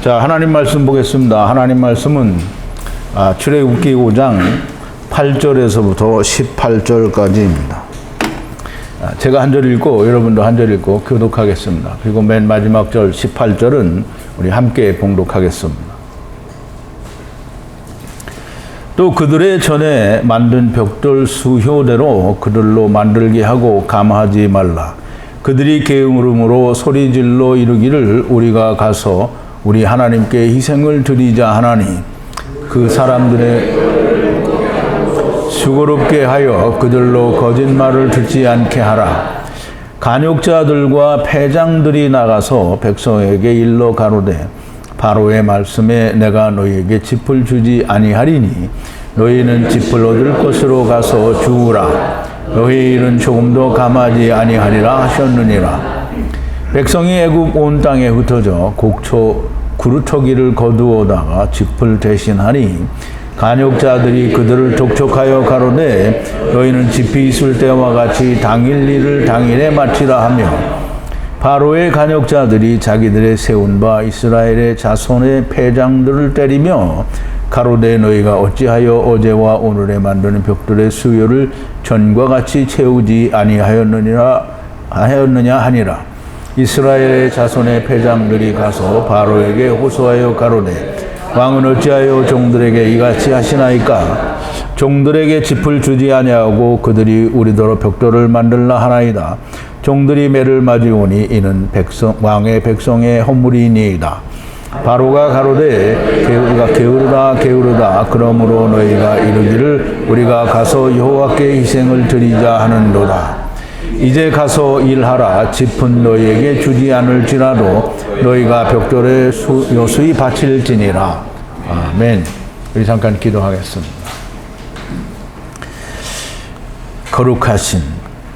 자, 하나님 말씀 보겠습니다. 하나님 말씀은 출애굽기 5장 8절에서부터 18절까지입니다. 제가 한 절 읽고 여러분도 한 절 읽고 교독하겠습니다. 그리고 맨 마지막 절 18절은 우리 함께 봉독하겠습니다. 또 그들의 전에 만든 벽돌 수효대로 그들로 만들게 하고 감하지 말라. 그들이 게으름으로 소리질러 이르기를 우리가 가서 우리 하나님께 희생을 드리자 하나니 그 사람들의 수고롭게 하여 그들로 거짓말을 듣지 않게 하라. 간욕자들과 패장들이 나가서 백성에게 일러 가로되 바로의 말씀에 내가 너희에게 짚을 주지 아니하리니 너희는 짚을 얻을 것으로 가서 주우라. 너희 일은 조금도 감하지 아니하리라 하셨느니라. 백성이 애굽 온 땅에 흩어져 곡초 구루터기를 거두어다가 짚을 대신하니 간욕자들이 그들을 독촉하여 가로되 너희는 짚이 있을 때와 같이 당일 일을 당일에 마치라 하며 바로의 간욕자들이 자기들의 세운 바 이스라엘의 자손의 패장들을 때리며 가로되 너희가 어찌하여 어제와 오늘에 만드는 벽돌의 수요를 전과 같이 채우지 아니하였느냐 하니라. 이스라엘의 자손의 패장들이 가서 바로에게 호소하여 가로되 왕은 어찌하여 종들에게 이같이 하시나이까? 종들에게 짚을 주지 아니하고 그들이 우리더러 벽돌을 만들라 하나이다. 종들이 매를 맞이오니 이는 왕의 백성의 허물이니이다. 바로가 가로되 게으르다 그러므로 너희가 이르기를 우리가 가서 여호와께 희생을 드리자 하는도다. 이제 가서 일하라. 짚은 너희에게 주지 않을지라도 너희가 벽돌에 요수히 바칠지니라. 아멘. 우리 잠깐 기도하겠습니다. 거룩하신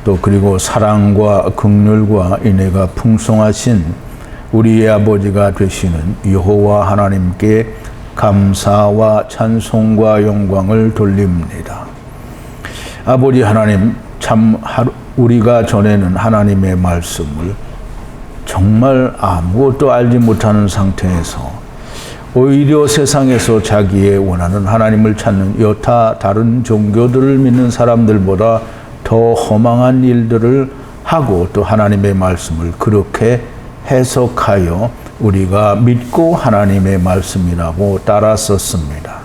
또 그리고 사랑과 긍휼과 인애가 풍성하신 우리의 아버지가 되시는 여호와 하나님께 감사와 찬송과 영광을 돌립니다. 아버지 하나님, 참 우리가 전에는 하나님의 말씀을 정말 아무것도 알지 못하는 상태에서 오히려 세상에서 자기의 원하는 하나님을 찾는 여타 다른 종교들을 믿는 사람들보다 더 허망한 일들을 하고 또 하나님의 말씀을 그렇게 해석하여 우리가 믿고 하나님의 말씀이라고 따랐었습니다.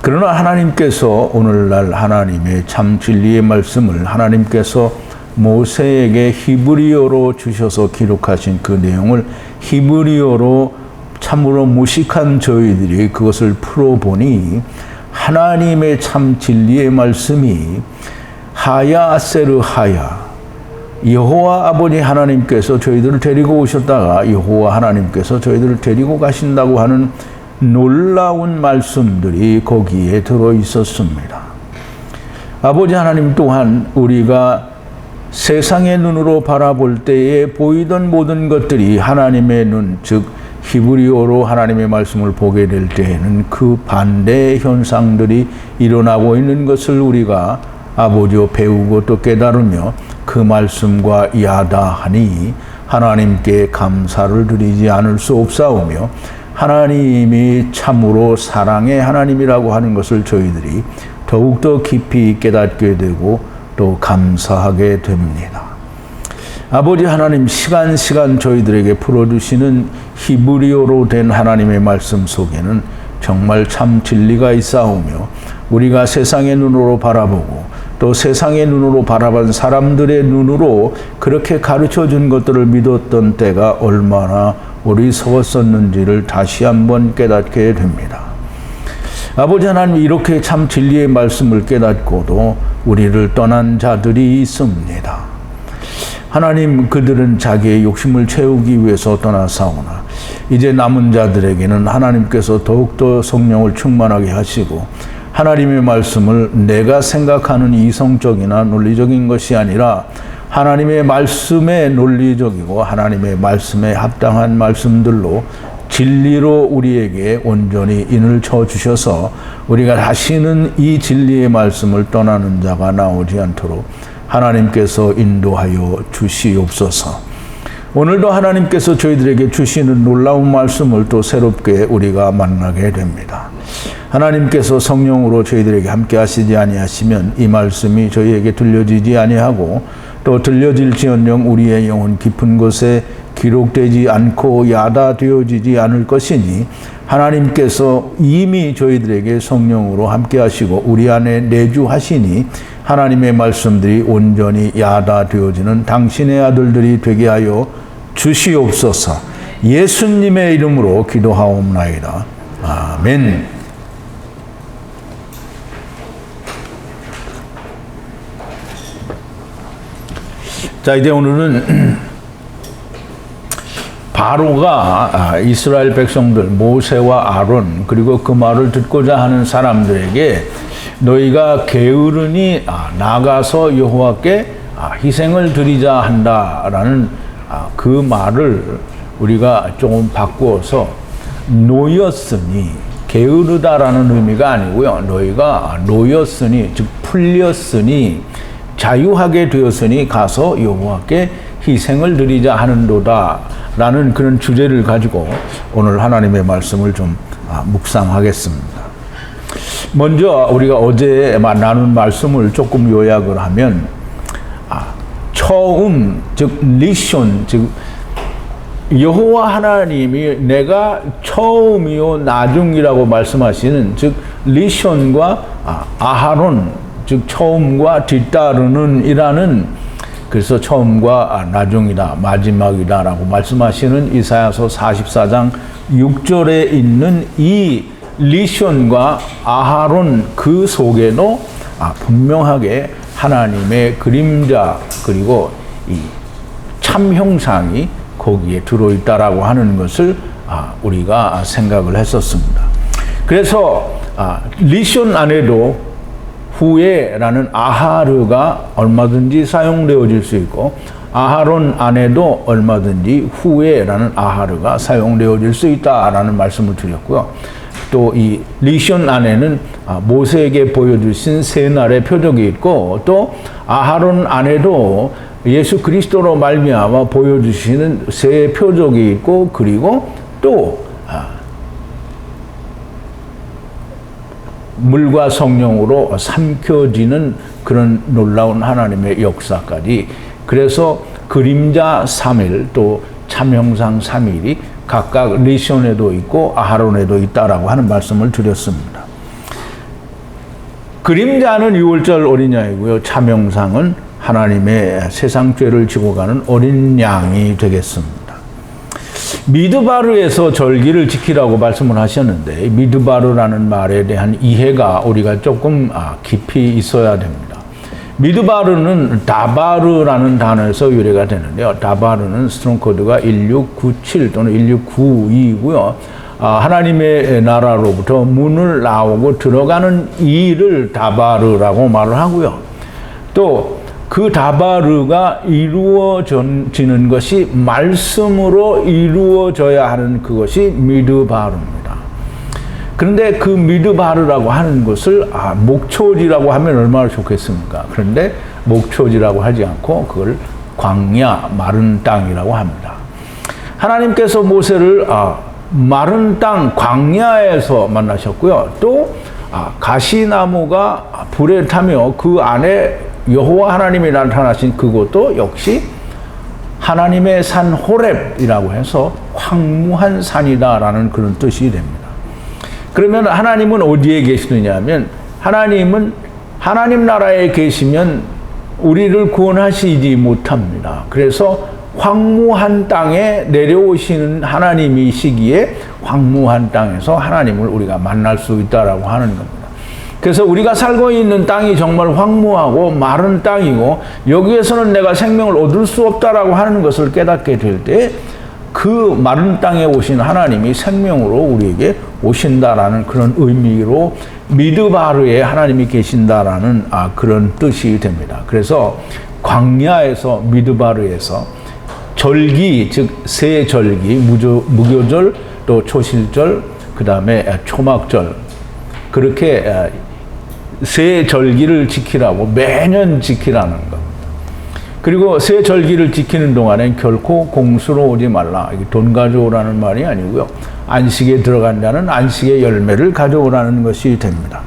그러나 하나님께서 오늘날 하나님의 참 진리의 말씀을 하나님께서 모세에게 히브리어로 주셔서 기록하신 그 내용을 히브리어로 참으로 무식한 저희들이 그것을 풀어보니 하나님의 참 진리의 말씀이 하야 아세르 하야, 여호와 아버지 하나님께서 저희들을 데리고 오셨다가 여호와 하나님께서 저희들을 데리고 가신다고 하는 놀라운 말씀들이 거기에 들어 있었습니다. 아버지 하나님 또한 우리가 세상의 눈으로 바라볼 때에 보이던 모든 것들이 하나님의 눈, 즉 히브리어로 하나님의 말씀을 보게 될 때에는 그 반대의 현상들이 일어나고 있는 것을 우리가 아버지와 배우고 또 깨달으며 그 말씀과 야다하니 하나님께 감사를 드리지 않을 수 없사오며 하나님이 참으로 사랑의 하나님이라고 하는 것을 저희들이 더욱더 깊이 깨닫게 되고 또 감사하게 됩니다. 아버지 하나님, 시간 저희들에게 풀어주시는 히브리어로 된 하나님의 말씀 속에는 정말 참 진리가 있사오며 우리가 세상의 눈으로 바라보고 또 세상의 눈으로 바라본 사람들의 눈으로 그렇게 가르쳐 준 것들을 믿었던 때가 얼마나 어리석었었는지를 다시 한번 깨닫게 됩니다. 아버지 하나님, 이렇게 참 진리의 말씀을 깨닫고도 우리를 떠난 자들이 있습니다. 하나님, 그들은 자기의 욕심을 채우기 위해서 떠나사오나 이제 남은 자들에게는 하나님께서 더욱더 성령을 충만하게 하시고 하나님의 말씀을 내가 생각하는 이성적이나 논리적인 것이 아니라 하나님의 말씀에 논리적이고 하나님의 말씀에 합당한 말씀들로 진리로 우리에게 온전히 인을 쳐주셔서 우리가 다시는 이 진리의 말씀을 떠나는 자가 나오지 않도록 하나님께서 인도하여 주시옵소서. 오늘도 하나님께서 저희들에게 주시는 놀라운 말씀을 또 새롭게 우리가 만나게 됩니다. 하나님께서 성령으로 저희들에게 함께 하시지 아니하시면 이 말씀이 저희에게 들려지지 아니하고 또 들려질지언정 우리의 영혼 깊은 곳에 기록되지 않고 야다되어지지 않을 것이니 하나님께서 이미 저희들에게 성령으로 함께 하시고 우리 안에 내주하시니 하나님의 말씀들이 온전히 야다되어지는 당신의 아들들이 되게 하여 주시옵소서. 예수님의 이름으로 기도하옵나이다. 아멘. 자, 이제 오늘은 바로가 이스라엘 백성들 모세와 아론 그리고 그 말을 듣고자 하는 사람들에게 너희가 게으르니 나가서 여호와께 희생을 드리자 한다라는 그 말을 우리가 조금 바꾸어서 놓였으니, 게으르다라는 의미가 아니고요. 너희가 놓였으니, 즉 풀렸으니, 자유하게 되었으니 가서 여호와께 희생을 드리자 하는도다 라는 그런 주제를 가지고 오늘 하나님의 말씀을 좀 묵상하겠습니다. 먼저 우리가 어제 나눈 말씀을 조금 요약을 하면 처음, 즉 리션, 즉 여호와 하나님이 내가 처음이요 나중이라고 말씀하시는, 즉 리션과 아하론, 즉 처음과 뒤따르는 이라는, 그래서 처음과 나중이다, 마지막이다 라고 말씀하시는 이사야서 44장 6절에 있는 이 리션과 아하론 그 속에도 분명하게 하나님의 그림자 그리고 이 참형상이 거기에 들어있다라고 하는 것을 우리가 생각을 했었습니다. 그래서 리션 안에도 후에라는 아하르가 얼마든지 사용되어질 수 있고 아하론 안에도 얼마든지 후에라는 아하르가 사용되어질 수 있다라는 말씀을 드렸고요. 또 이 리션 안에는 모세에게 보여주신 세 날의 표적이 있고 또 아하론 안에도 예수 그리스도로 말미암아 보여주시는 세 표적이 있고 그리고 또 물과 성령으로 삼켜지는 그런 놀라운 하나님의 역사까지, 그래서 그림자 3일 또 참형상 3일이 각각 리션에도 있고 아하론에도 있다라고 하는 말씀을 드렸습니다. 그림자는 유월절 어린 양이고요. 참형상은 하나님의 세상 죄를 지고 가는 어린 양이 되겠습니다. 미드바르에서 절기를 지키라고 말씀을 하셨는데 미드바르라는 말에 대한 이해가 우리가 조금 깊이 있어야 됩니다. 미드바르는 다바르라는 단어에서 유래가 되는데요. 다바르는 스트롱 코드가 1697 또는 1692이고요. 하나님의 나라로부터 문을 나오고 들어가는 일을 다바르라고 말을 하고요. 또 그 다바르가 이루어지는 것이 말씀으로 이루어져야 하는 그것이 미드바르입니다. 그런데 그 미드바르라고 하는 것을 목초지라고 하면 얼마나 좋겠습니까? 그런데 목초지라고 하지 않고 그걸 광야, 마른 땅이라고 합니다. 하나님께서 모세를 마른 땅 광야에서 만나셨고요. 또 가시나무가 불에 타며 그 안에 여호와 하나님이 나타나신 그것도 역시 하나님의 산 호렙이라고 해서 황무한 산이다라는 그런 뜻이 됩니다. 그러면 하나님은 어디에 계시느냐 하면 하나님은 하나님 나라에 계시면 우리를 구원하시지 못합니다. 그래서 황무한 땅에 내려오시는 하나님이시기에 황무한 땅에서 하나님을 우리가 만날 수 있다라고 하는 겁니다. 그래서 우리가 살고 있는 땅이 정말 황무하고 마른 땅이고 여기에서는 내가 생명을 얻을 수 없다라고 하는 것을 깨닫게 될 때 그 마른 땅에 오신 하나님이 생명으로 우리에게 오신다라는 그런 의미로 미드바르에 하나님이 계신다라는 그런 뜻이 됩니다. 그래서 광야에서 미드바르에서 절기, 즉 세 절기, 무교절, 또 초실절, 그 다음에 초막절, 그렇게 세 절기를 지키라고 매년 지키라는 겁니다. 그리고 새 절기를 지키는 동안엔 결코 공수로 오지 말라. 이게 돈 가져오라는 말이 아니고요. 안식에 들어간 자는 안식의 열매를 가져오라는 것이 됩니다.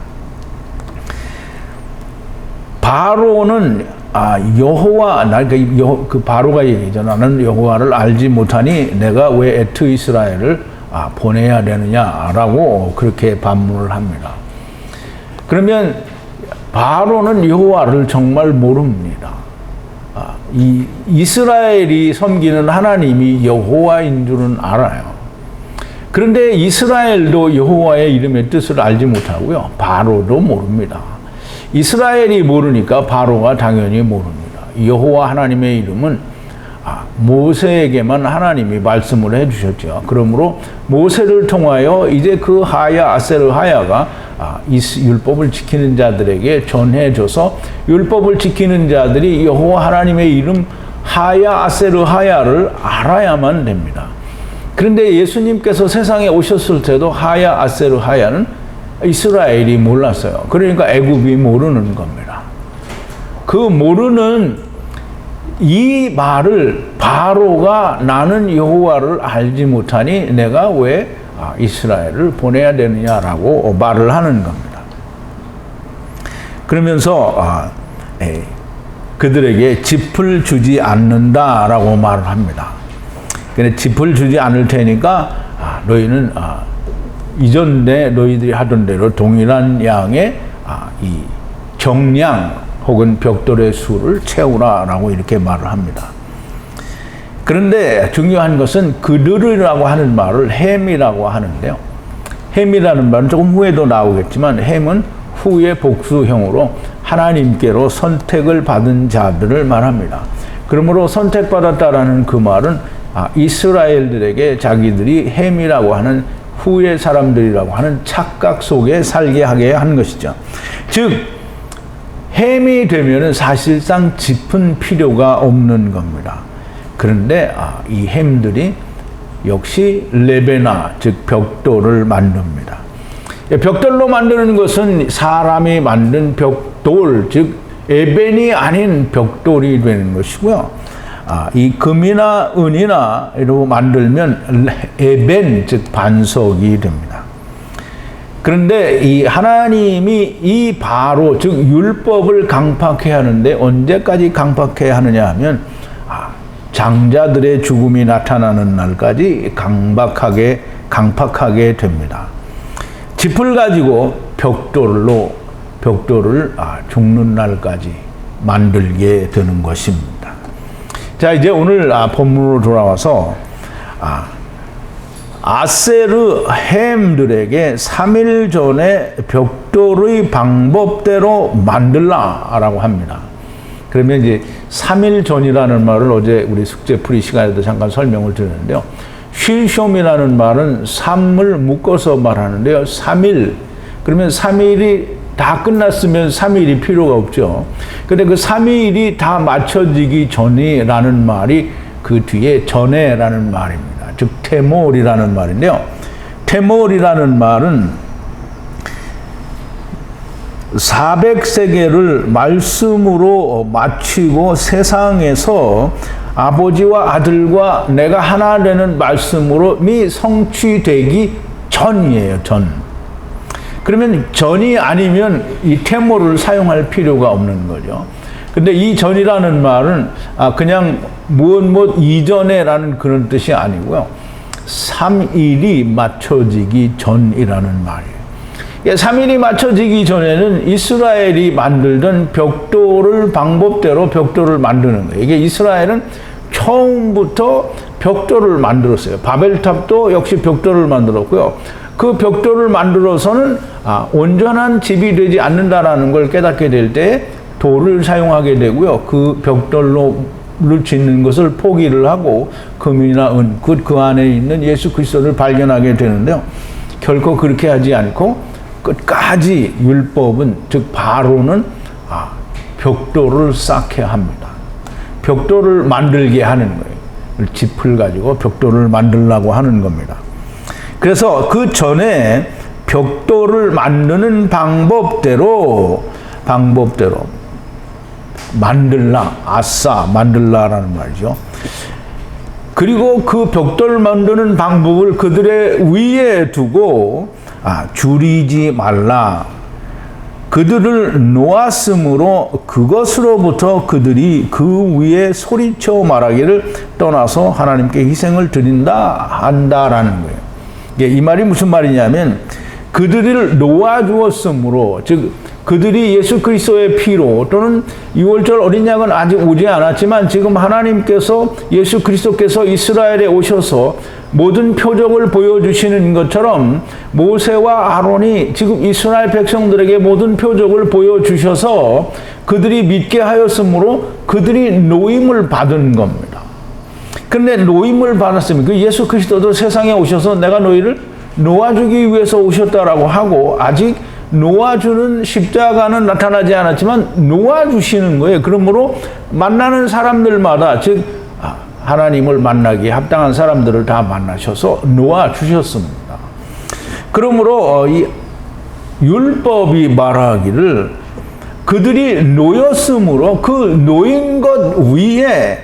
바로는 여호와, 그 바로가 얘기죠. 나는 여호와를 알지 못하니 내가 왜 애트 이스라엘을 보내야 되느냐라고 그렇게 반문을 합니다. 그러면 바로는 여호와를 정말 모릅니다. 이 이스라엘이 섬기는 하나님이 여호와인 줄은 알아요. 그런데 이스라엘도 여호와의 이름의 뜻을 알지 못하고요. 바로도 모릅니다. 이스라엘이 모르니까 바로가 당연히 모릅니다. 여호와 하나님의 이름은 모세에게만 하나님이 말씀을 해주셨죠. 그러므로 모세를 통하여 이제 그 하야, 아세르 하야가 율법을 지키는 자들에게 전해줘서 율법을 지키는 자들이 여호와 하나님의 이름 하야, 아세르 하야를 알아야만 됩니다. 그런데 예수님께서 세상에 오셨을 때도 하야, 아세르 하야는 이스라엘이 몰랐어요. 그러니까 애굽이 모르는 겁니다. 그 모르는 이 말을 바로가 나는 여호와를 알지 못하니 내가 왜 이스라엘을 보내야 되느냐라고 말을 하는 겁니다. 그러면서 그들에게 짚을 주지 않는다라고 말을 합니다. 근데 짚을 주지 않을 테니까 너희는 이전에 너희들이 하던 대로 동일한 양의 이 정량 혹은 벽돌의 수를 채우라라고 이렇게 말을 합니다. 그런데 중요한 것은 그들이라고 하는 말을 햄이라고 하는데요. 햄이라는 말은 조금 후에도 나오겠지만 햄은 후의 복수형으로 하나님께로 선택을 받은 자들을 말합니다. 그러므로 선택받았다라는 그 말은 이스라엘들에게 자기들이 햄이라고 하는 후의 사람들이라고 하는 착각 속에 살게 하게 한 것이죠. 즉 햄이 되면은 사실상 짚은 필요가 없는 겁니다. 그런데 이 햄들이 역시 레베나, 즉 벽돌을 만듭니다. 벽돌로 만드는 것은 사람이 만든 벽돌, 즉 에벤이 아닌 벽돌이 되는 것이고요. 이 금이나 은이나 이로 만들면 에벤, 즉 반석이 됩니다. 그런데 이 하나님이 이 바로, 즉 율법을 강팍해 하는데 언제까지 강팍해 하느냐 하면 장자들의 죽음이 나타나는 날까지 강팍하게 됩니다. 짚을 가지고 벽돌을 죽는 날까지 만들게 되는 것입니다. 자, 이제 오늘 본문으로 돌아와서 아세르 햄들에게 3일 전에 벽돌의 방법대로 만들라라고 합니다. 그러면 이제 3일 전이라는 말을 어제 우리 숙제풀이 시간에도 잠깐 설명을 드렸는데요. 쉴숑이라는 말은 3을 묶어서 말하는데요. 3일. 그러면 3일이 다 끝났으면 3일이 필요가 없죠. 근데 그 3일이 다 맞춰지기 전이라는 말이 그 뒤에 전에라는 말입니다. 즉 테몰이라는 말인데요. 테몰이라는 말은 400세계를 말씀으로 마치고 세상에서 아버지와 아들과 내가 하나 되는 말씀으로 성취되기 전이에요. 전. 그러면 전이 아니면 이 테몰을 사용할 필요가 없는 거죠. 근데 이 전이라는 말은 그냥 무엇 이전에라는 그런 뜻이 아니고요. 3일이 맞춰지기 전이라는 말이에요. 3일이 맞춰지기 전에는 이스라엘이 만들던 방법대로 벽돌을 만드는 거예요. 이게 이스라엘은 처음부터 벽돌을 만들었어요. 바벨탑도 역시 벽돌을 만들었고요. 그 벽돌을 만들어서는 온전한 집이 되지 않는다라는 걸 깨닫게 될 때 돌을 사용하게 되고요. 그 벽돌로 짓는 것을 포기를 하고 금이나 은, 그 안에 있는 예수 그리스도를 발견하게 되는데요. 결코 그렇게 하지 않고 끝까지 율법은, 즉 바로는 벽돌을 쌓게 합니다. 벽돌을 만들게 하는 거예요. 짚을 가지고 벽돌을 만들려고 하는 겁니다. 그래서 그 전에 벽돌을 만드는 방법대로 만들라, 아싸, 만들라라는 말이죠. 그리고 그 벽돌 만드는 방법을 그들의 위에 두고 줄이지 말라. 그들을 놓았으므로 그것으로부터 그들이 그 위에 소리쳐 말하기를 떠나서 하나님께 희생을 드린다 한다라는 거예요. 이 말이 무슨 말이냐면 그들을 놓아주었으므로, 즉 그들이 예수 그리스도의 피로 또는 6월절 어린 양은 아직 오지 않았지만 지금 하나님께서 예수 그리스도께서 이스라엘에 오셔서 모든 표적을 보여주시는 것처럼 모세와 아론이 지금 이스라엘 백성들에게 모든 표적을 보여주셔서 그들이 믿게 하였으므로 그들이 노임을 받은 겁니다. 그런데 노임을 받았으면 그 예수 그리스도도 세상에 오셔서 내가 너희를 놓아주기 위해서 오셨다라고 하고 아직 놓아주는 십자가는 나타나지 않았지만 놓아주시는 거예요. 그러므로 만나는 사람들마다 즉 하나님을 만나기에 합당한 사람들을 다 만나셔서 놓아주셨습니다. 그러므로 이 율법이 말하기를 그들이 놓였으므로 그 놓인 것 위에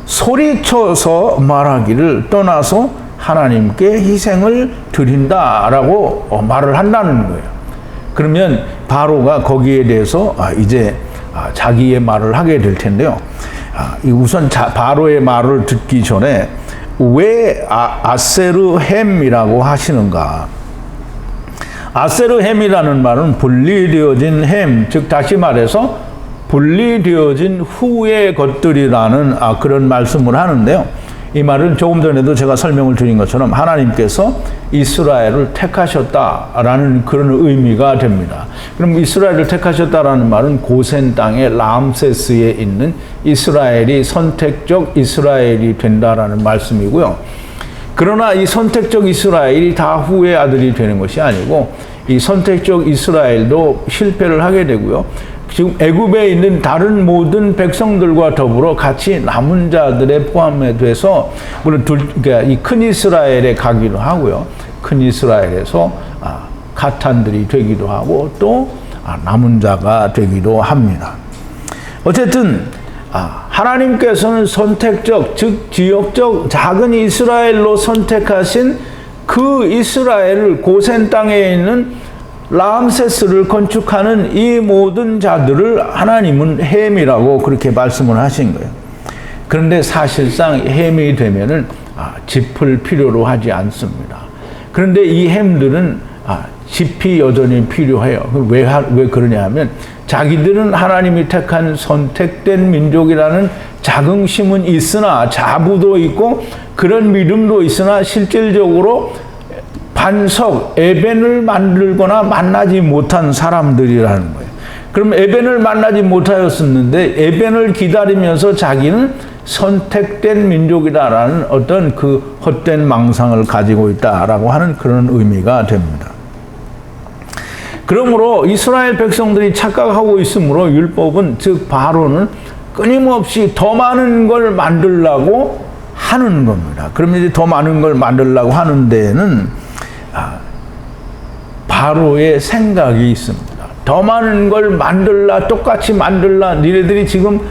소리쳐서 말하기를 떠나서 하나님께 희생을 드린다라고 말을 한다는 거예요. 그러면 바로가 거기에 대해서 이제 자기의 말을 하게 될 텐데요. 우선 바로의 말을 듣기 전에 왜 아세르햄이라고 하시는가? 아세르햄이라는 말은 분리되어진 햄, 즉 다시 말해서 분리되어진 후의 것들이라는 그런 말씀을 하는데요. 이 말은 조금 전에도 제가 설명을 드린 것처럼 하나님께서 이스라엘을 택하셨다라는 그런 의미가 됩니다. 그럼 이스라엘을 택하셨다라는 말은 고센 땅의 람세스에 있는 이스라엘이 선택적 이스라엘이 된다라는 말씀이고요. 그러나 이 선택적 이스라엘이 다 후의 아들이 되는 것이 아니고 이 선택적 이스라엘도 실패를 하게 되고요. 지금 애굽에 있는 다른 모든 백성들과 더불어 같이 남은 자들에 포함에 돼서 물론 그러니까 이 큰 이스라엘에 가기도 하고요. 큰 이스라엘에서 가탄들이 되기도 하고 또 남은 자가 되기도 합니다. 어쨌든 하나님께서는 선택적 즉 지역적 작은 이스라엘로 선택하신 그 이스라엘을 고센 땅에 있는 람세스를 건축하는 이 모든 자들을 하나님은 햄이라고 그렇게 말씀을 하신 거예요. 그런데 사실상 햄이 되면은 짚을 필요로 하지 않습니다. 그런데 이 햄들은 짚이 여전히 필요해요. 왜 그러냐 하면 자기들은 하나님이 택한 선택된 민족이라는 자긍심은 있으나 자부도 있고 그런 믿음도 있으나 실질적으로 반석, 에벤을 만들거나 만나지 못한 사람들이라는 거예요. 그럼 에벤을 만나지 못하였었는데 에벤을 기다리면서 자기는 선택된 민족이다라는 어떤 그 헛된 망상을 가지고 있다라고 하는 그런 의미가 됩니다. 그러므로 이스라엘 백성들이 착각하고 있으므로 율법은 즉 바로는 끊임없이 더 많은 걸 만들려고 하는 겁니다. 그러면 이제 더 많은 걸 만들려고 하는 데에는 바로의 생각이 있습니다. 더 많은 걸 만들라, 똑같이 만들라, 니네들이 지금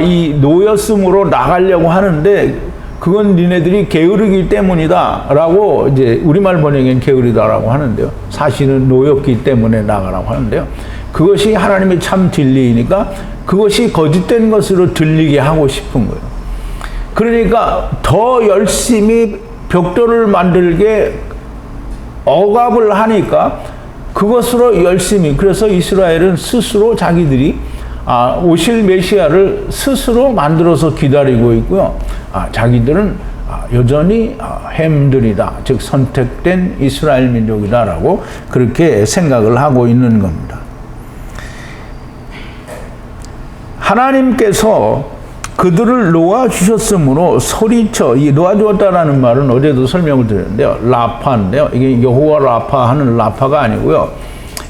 이 놓였음으로 나가려고 하는데 그건 니네들이 게으르기 때문이다 라고 이제 우리말 번역엔 게으르다라고 하는데요. 사실은 놓였기 때문에 나가라고 하는데요. 그것이 하나님의 참 진리이니까 그것이 거짓된 것으로 들리게 하고 싶은 거예요. 그러니까 더 열심히 벽돌을 만들게 억압을 하니까 그것으로 열심히, 그래서 이스라엘은 스스로 자기들이 오실 메시아를 스스로 만들어서 기다리고 있고요. 자기들은 여전히 햄들이다, 즉 선택된 이스라엘 민족이다라고 그렇게 생각을 하고 있는 겁니다. 하나님께서 그들을 놓아주셨으므로 소리쳐, 이 놓아주었다라는 말은 어제도 설명을 드렸는데요. 라파인데요. 이게 여호와 라파 하는 라파가 아니고요.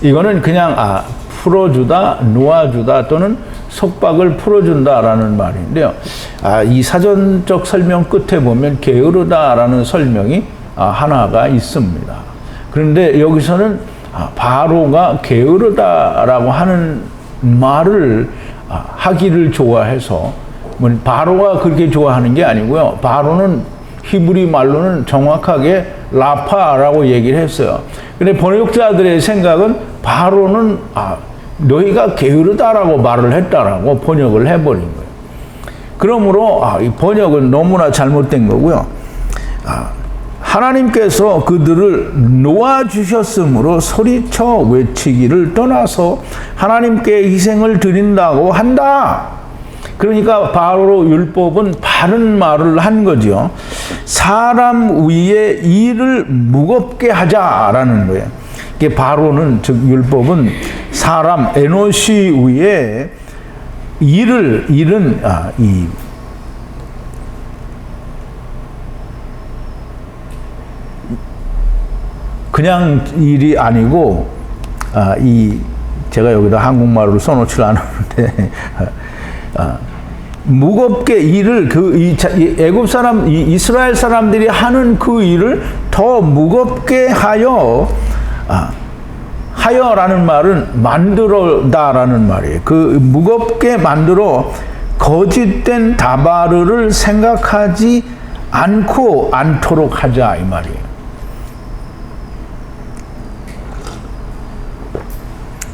이거는 그냥 풀어주다, 놓아주다 또는 속박을 풀어준다라는 말인데요. 이 사전적 설명 끝에 보면 게으르다라는 설명이 하나가 있습니다. 그런데 여기서는 바로가 게으르다라고 하는 말을 하기를 좋아해서, 바로가 그렇게 좋아하는 게 아니고요. 바로는 히브리 말로는 정확하게 라파라고 얘기를 했어요. 근데 번역자들의 생각은 바로는 너희가 게으르다라고 말을 했다라고 번역을 해버린 거예요. 그러므로 이 번역은 너무나 잘못된 거고요. 하나님께서 그들을 놓아주셨으므로 소리쳐 외치기를 떠나서 하나님께 희생을 드린다고 한다. 그러니까 바로 율법은 바른 말을 한 거죠. 사람 위에 일을 무겁게 하자라는 거예요. 이게 바로는, 즉 율법은 사람 에노시 위에 일은 그냥 일이 아니고 제가 여기다 한국말로 써놓지 않았는데 무겁게 일을 애굽 사람, 이스라엘 사람들이 하는 그 일을 더 무겁게 하여라는 말은 만들어다라는 말이에요. 그 무겁게 만들어 거짓된 다바르를 생각하지 않도록 하자 이 말이에요.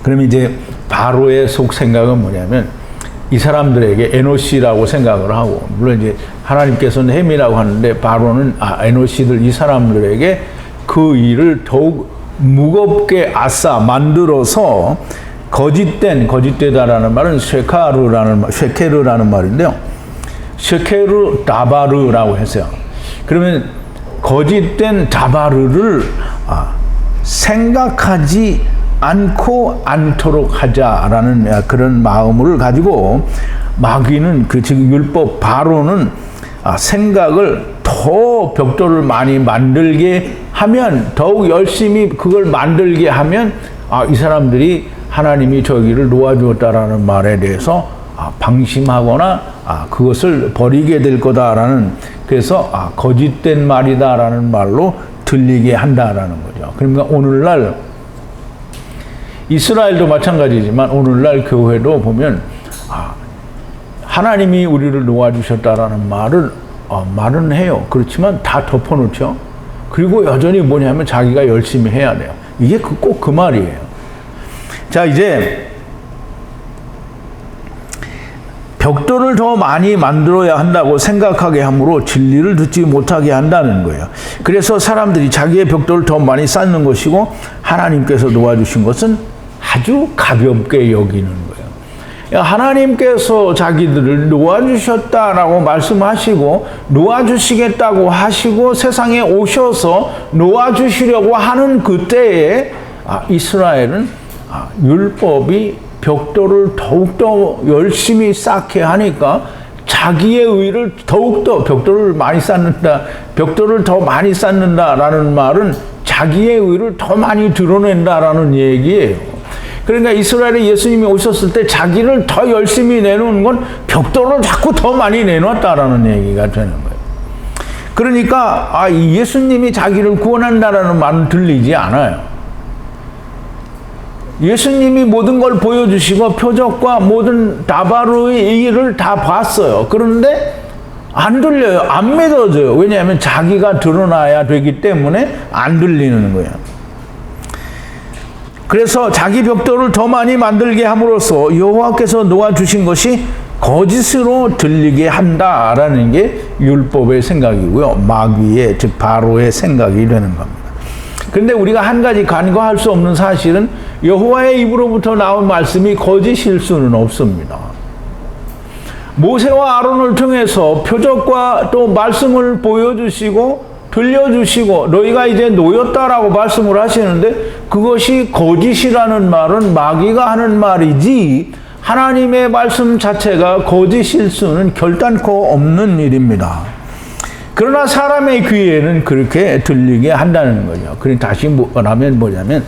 그럼 이제 바로의 속 생각은 뭐냐면 이 사람들에게 에노시라고 생각을 하고, 물론 이제 하나님께서는 햄이라고 하는데 바로는 에노시들 이 사람들에게 그 일을 더욱 무겁게 만들어서 거짓되다라는 말은 쉐케르라는 말인데요. 쉐케르 다바르라고 했어요. 그러면 거짓된 다바르를 생각하지 않도록 하자라는 그런 마음을 가지고 마귀는 즉 율법 바로는 생각을 더 벽돌을 많이 만들게 하면, 더욱 열심히 그걸 만들게 하면 이 사람들이 하나님이 저기를 놓아주었다라는 말에 대해서 방심하거나 그것을 버리게 될 거다라는, 그래서 거짓된 말이다라는 말로 들리게 한다라는 거죠. 그러니까 오늘날 이스라엘도 마찬가지지만 오늘날 교회도 보면 하나님이 우리를 놓아주셨다라는 말은 해요. 그렇지만 다 덮어놓죠. 그리고 여전히 뭐냐면 자기가 열심히 해야 돼요. 이게 꼭 그 말이에요. 자, 이제 벽돌을 더 많이 만들어야 한다고 생각하게 함으로 진리를 듣지 못하게 한다는 거예요. 그래서 사람들이 자기의 벽돌을 더 많이 쌓는 것이고 하나님께서 놓아주신 것은 아주 가볍게 여기는 거예요. 하나님께서 자기들을 놓아주셨다라고 말씀하시고 놓아주시겠다고 하시고 세상에 오셔서 놓아주시려고 하는 그때에 이스라엘은 율법이 벽돌을 더욱더 열심히 쌓게 하니까 자기의 의를 더욱더 벽돌을 더 많이 쌓는다라는 말은 자기의 의를 더 많이 드러낸다라는 얘기예요. 그러니까 이스라엘에 예수님이 오셨을 때 자기를 더 열심히 내놓은 건 벽돌을 자꾸 더 많이 내놓았다라는 얘기가 되는 거예요. 그러니까 예수님이 자기를 구원한다라는 말은 들리지 않아요. 예수님이 모든 걸 보여주시고 표적과 모든 다바르의 일을 다 봤어요. 그런데 안 들려요. 안 믿어져요. 왜냐하면 자기가 드러나야 되기 때문에 안 들리는 거예요. 그래서 자기 벽돌을 더 많이 만들게 함으로써 여호와께서 놓아주신 것이 거짓으로 들리게 한다라는 게 율법의 생각이고요. 마귀의, 즉 바로의 생각이 되는 겁니다. 그런데 우리가 한 가지 간과할 수 없는 사실은 여호와의 입으로부터 나온 말씀이 거짓일 수는 없습니다. 모세와 아론을 통해서 표적과 또 말씀을 보여주시고 들려주시고 너희가 이제 놓였다라고 말씀을 하시는데 그것이 거짓이라는 말은 마귀가 하는 말이지 하나님의 말씀 자체가 거짓일 수는 결단코 없는 일입니다. 그러나 사람의 귀에는 그렇게 들리게 한다는 거죠. 그러니까 다시 말하면 뭐냐면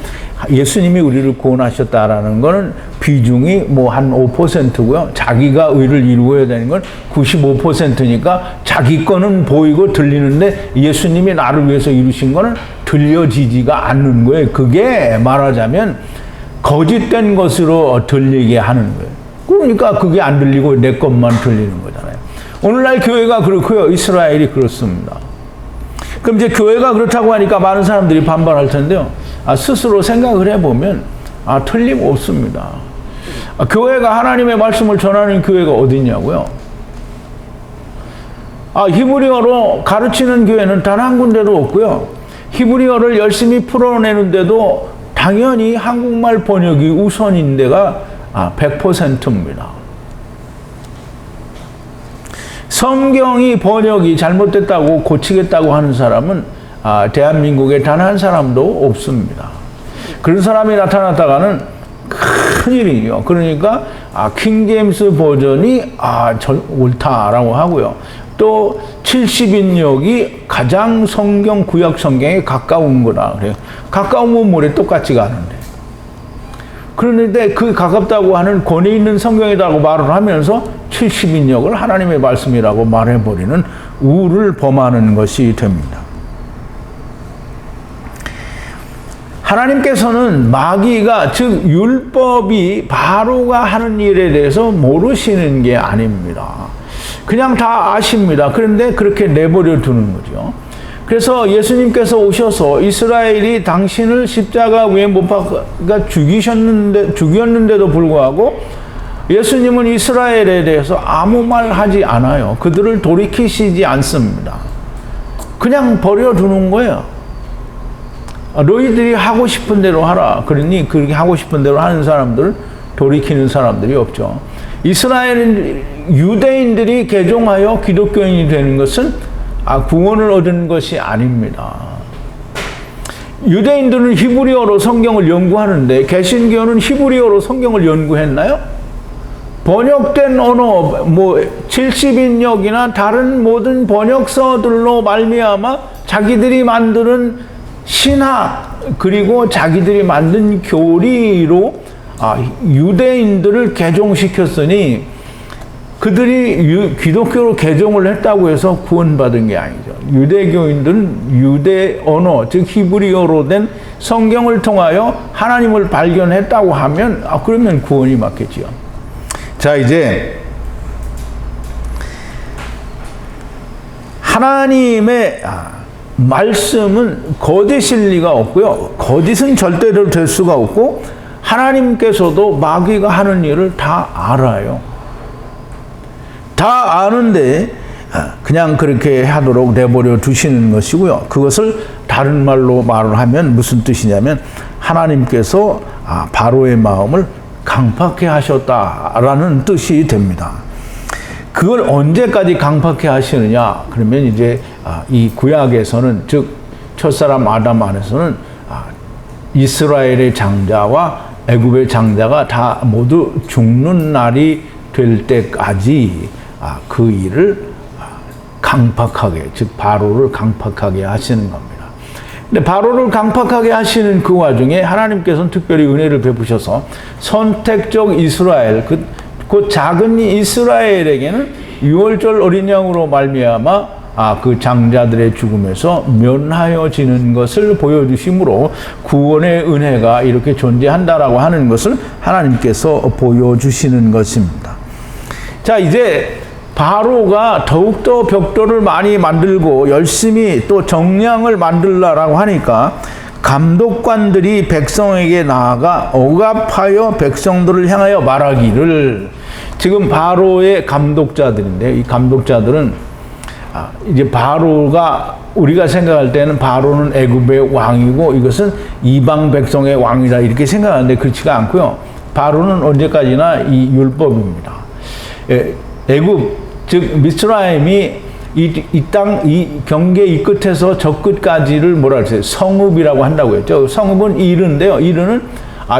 예수님이 우리를 구원하셨다라는 거는 비중이 한 5%고요. 자기가 의를 이루어야 되는 건 95%니까 자기 거는 보이고 들리는데 예수님이 나를 위해서 이루신 거는 들려지지가 않는 거예요. 그게 말하자면 거짓된 것으로 들리게 하는 거예요. 그러니까 그게 안 들리고 내 것만 들리는 거잖아요. 오늘날 교회가 그렇고요. 이스라엘이 그렇습니다. 그럼 이제 교회가 그렇다고 하니까 많은 사람들이 반발할 텐데요. 스스로 생각을 해보면 틀림없습니다. 교회가 하나님의 말씀을 전하는 교회가 어디냐고요? 히브리어로 가르치는 교회는 단 한 군데도 없고요. 히브리어를 열심히 풀어내는데도 당연히 한국말 번역이 우선인 데가 100%입니다. 성경이 번역이 잘못됐다고 고치겠다고 하는 사람은 대한민국에 단 한 사람도 없습니다. 그런 사람이 나타났다가는 큰일이에요. 그러니까 킹제임스 버전이 옳다라고 하고요. 또 70인역이 가장 성경 구약 성경에 가까운 거다 그래요. 가까우면 뭐래 똑같지가 않은데. 그런데 그 가깝다고 하는 권위 있는 성경이라고 말을 하면서 70인역을 하나님의 말씀이라고 말해버리는 우를 범하는 것이 됩니다. 하나님께서는 마귀가 즉 율법이 바로가 하는 일에 대해서 모르시는 게 아닙니다. 그냥 다 아십니다. 그런데 그렇게 내버려 두는 거죠. 그래서 예수님께서 오셔서 이스라엘이 당신을 십자가 위에 못 박아 죽였는데도 불구하고 예수님은 이스라엘에 대해서 아무 말 하지 않아요. 그들을 돌이키시지 않습니다. 그냥 버려두는 거예요. 너희들이 하고 싶은 대로 하라. 그러니 그렇게 하고 싶은 대로 하는 사람들 돌이키는 사람들이 없죠. 이스라엘 유대인들이 개종하여 기독교인이 되는 것은 구원을 얻은 것이 아닙니다. 유대인들은 히브리어로 성경을 연구하는데 개신교는 히브리어로 성경을 연구했나요? 번역된 언어, 70인역이나 다른 모든 번역서들로 말미암아 자기들이 만드는 신학 그리고 자기들이 만든 교리로 유대인들을 개종시켰으니 그들이 기독교로 개종을 했다고 해서 구원받은 게 아니죠. 유대교인들은 유대 언어, 즉 히브리어로 된 성경을 통하여 하나님을 발견했다고 하면 그러면 구원이 맞겠지요. 자, 이제 하나님의 말씀은 거짓일 리가 없고요. 거짓은 절대로 될 수가 없고 하나님께서도 마귀가 하는 일을 다 알아요. 다 아는데 그냥 그렇게 하도록 내버려 두시는 것이고요. 그것을 다른 말로 말을 하면 무슨 뜻이냐면 하나님께서 바로의 마음을 강팍해 하셨다라는 뜻이 됩니다. 그걸 언제까지 강팍해 하시느냐? 그러면 이제 이 구약에서는 즉 첫사람 아담 안에서는 이스라엘의 장자와 애굽의 장자가 다 모두 죽는 날이 될 때까지 그 일을 강팍하게 즉 바로를 강팍하게 하시는 겁니다. 근데 바로를 강팍하게 하시는 그 와중에 하나님께서는 특별히 은혜를 베푸셔서 선택적 이스라엘 그 작은 이스라엘에게는 유월절 어린 양으로 말미암아 그 장자들의 죽음에서 면하여지는 것을 보여주심으로 구원의 은혜가 이렇게 존재한다라고 하는 것을 하나님께서 보여주시는 것입니다. 자, 이제 바로가 더욱더 벽돌을 많이 만들고 열심히 또 정량을 만들라라고 하니까 감독관들이 백성에게 나아가 억압하여 백성들을 향하여 말하기를, 지금 바로의 감독자들인데 이 감독자들은 이제 바로가 우리가 생각할 때는 바로는 애굽의 왕이고 이것은 이방 백성의 왕이다 이렇게 생각하는데 그렇지가 않고요. 바로는 언제까지나 이 율법입니다. 애굽 즉 미스라임이 이 땅 이 경계 이 끝에서 저 끝까지를 뭐라 그랬어요? 성읍이라고 한다고 했죠. 성읍은 이르인데요. 이르는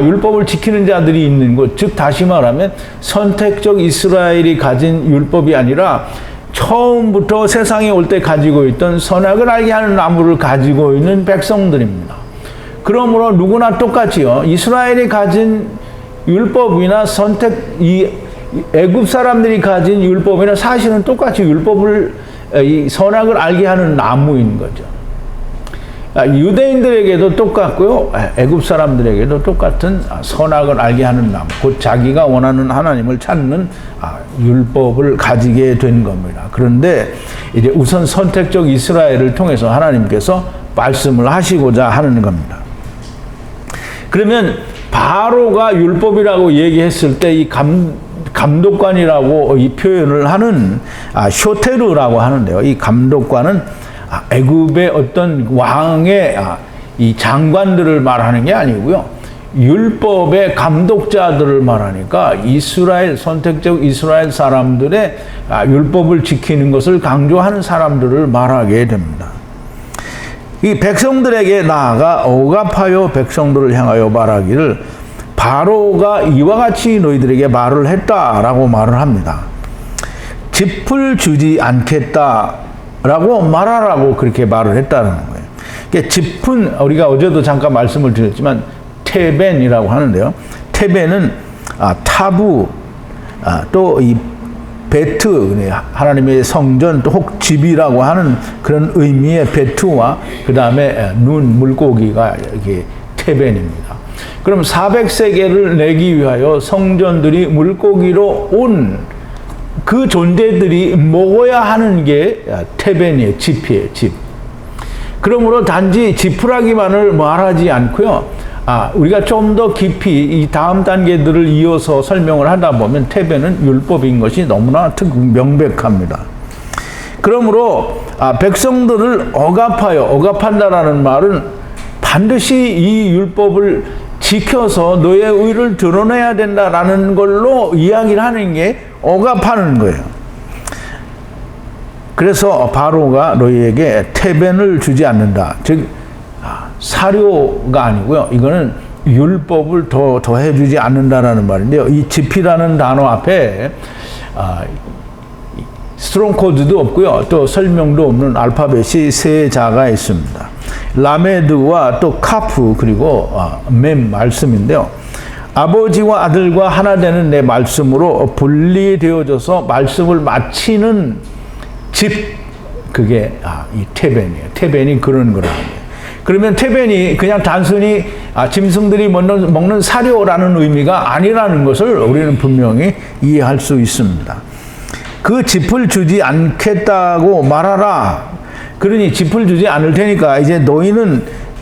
율법을 지키는 자들이 있는 곳, 즉 다시 말하면 선택적 이스라엘이 가진 율법이 아니라 처음부터 세상에 올 때 가지고 있던 선악을 알게 하는 나무를 가지고 있는 백성들입니다. 그러므로 누구나 똑같이요. 이스라엘이 가진 율법이나 이 애굽 사람들이 가진 율법이나 사실은 똑같이 율법을 이 선악을 알게 하는 나무인 거죠. 유대인들에게도 똑같고요, 애굽 사람들에게도 똑같은 선악을 알게 하는 나무, 곧 자기가 원하는 하나님을 찾는 율법을 가지게 된 겁니다. 그런데 이제 우선 선택적 이스라엘을 통해서 하나님께서 말씀을 하시고자 하는 겁니다. 그러면 바로가 율법이라고 얘기했을 때 이 감독관이라고 이 표현을 하는 쇼테르라고 하는데요. 이 감독관은 애굽의 어떤 왕의 이 장관들을 말하는 게 아니고요, 율법의 감독자들을 말하니까 이스라엘, 선택적 이스라엘 사람들의 율법을 지키는 것을 강조하는 사람들을 말하게 됩니다. 이 백성들에게 나아가 억압하여 백성들을 향하여 말하기를 바로가 이와 같이 너희들에게 말을 했다라고 말을 합니다. 짚을 주지 않겠다라고 말하라고 그렇게 말을 했다는 거예요. 그러니까 짚은, 우리가 어제도 잠깐 말씀을 드렸지만 테벤이라고 하는데요. 테벤은 타부, 또 이 베트, 하나님의 성전, 또 혹 집이라고 하는 그런 의미의 베트와 그 다음에 눈, 물고기가 이게 테벤입니다. 그럼 400세겔을 내기 위하여 성전들이 물고기로 온 그 존재들이 먹어야 하는 게 테벤이에요. 짚이에요. 짚. 그러므로 단지 지푸라기만을 말하지 않고요, 우리가 좀 더 깊이 이 다음 단계들을 이어서 설명을 하다 보면 테벤은 율법인 것이 너무나 명백합니다. 그러므로 백성들을 억압한다라는 말은 반드시 이 율법을 지켜서 너의 의를 드러내야 된다라는 걸로 이야기를 하는 게 억압하는 거예요. 그래서 바로가 너희에게 테벤을 주지 않는다. 즉 사료가 아니고요, 이거는 율법을 더 해주지 않는다라는 말인데요. 이 짚이라는 단어 앞에 스트롱 코드도 없고요, 또 설명도 없는 알파벳이 세 자가 있습니다. 라메드와 또 카프, 그리고 mem 말씀인데요. 아버지와 아들과 하나 되는 내 말씀으로 분리되어져서 말씀을 마치는 집, 그게 이 테벤이에요. 테벤이 그런 거라는 거예요. 그러면 테벤이 그냥 단순히 짐승들이 먹는 사료라는 의미가 아니라는 것을 우리는 분명히 이해할 수 있습니다. 그 짚을 주지 않겠다고 말하라. 그러니 짚을 주지 않을 테니까 이제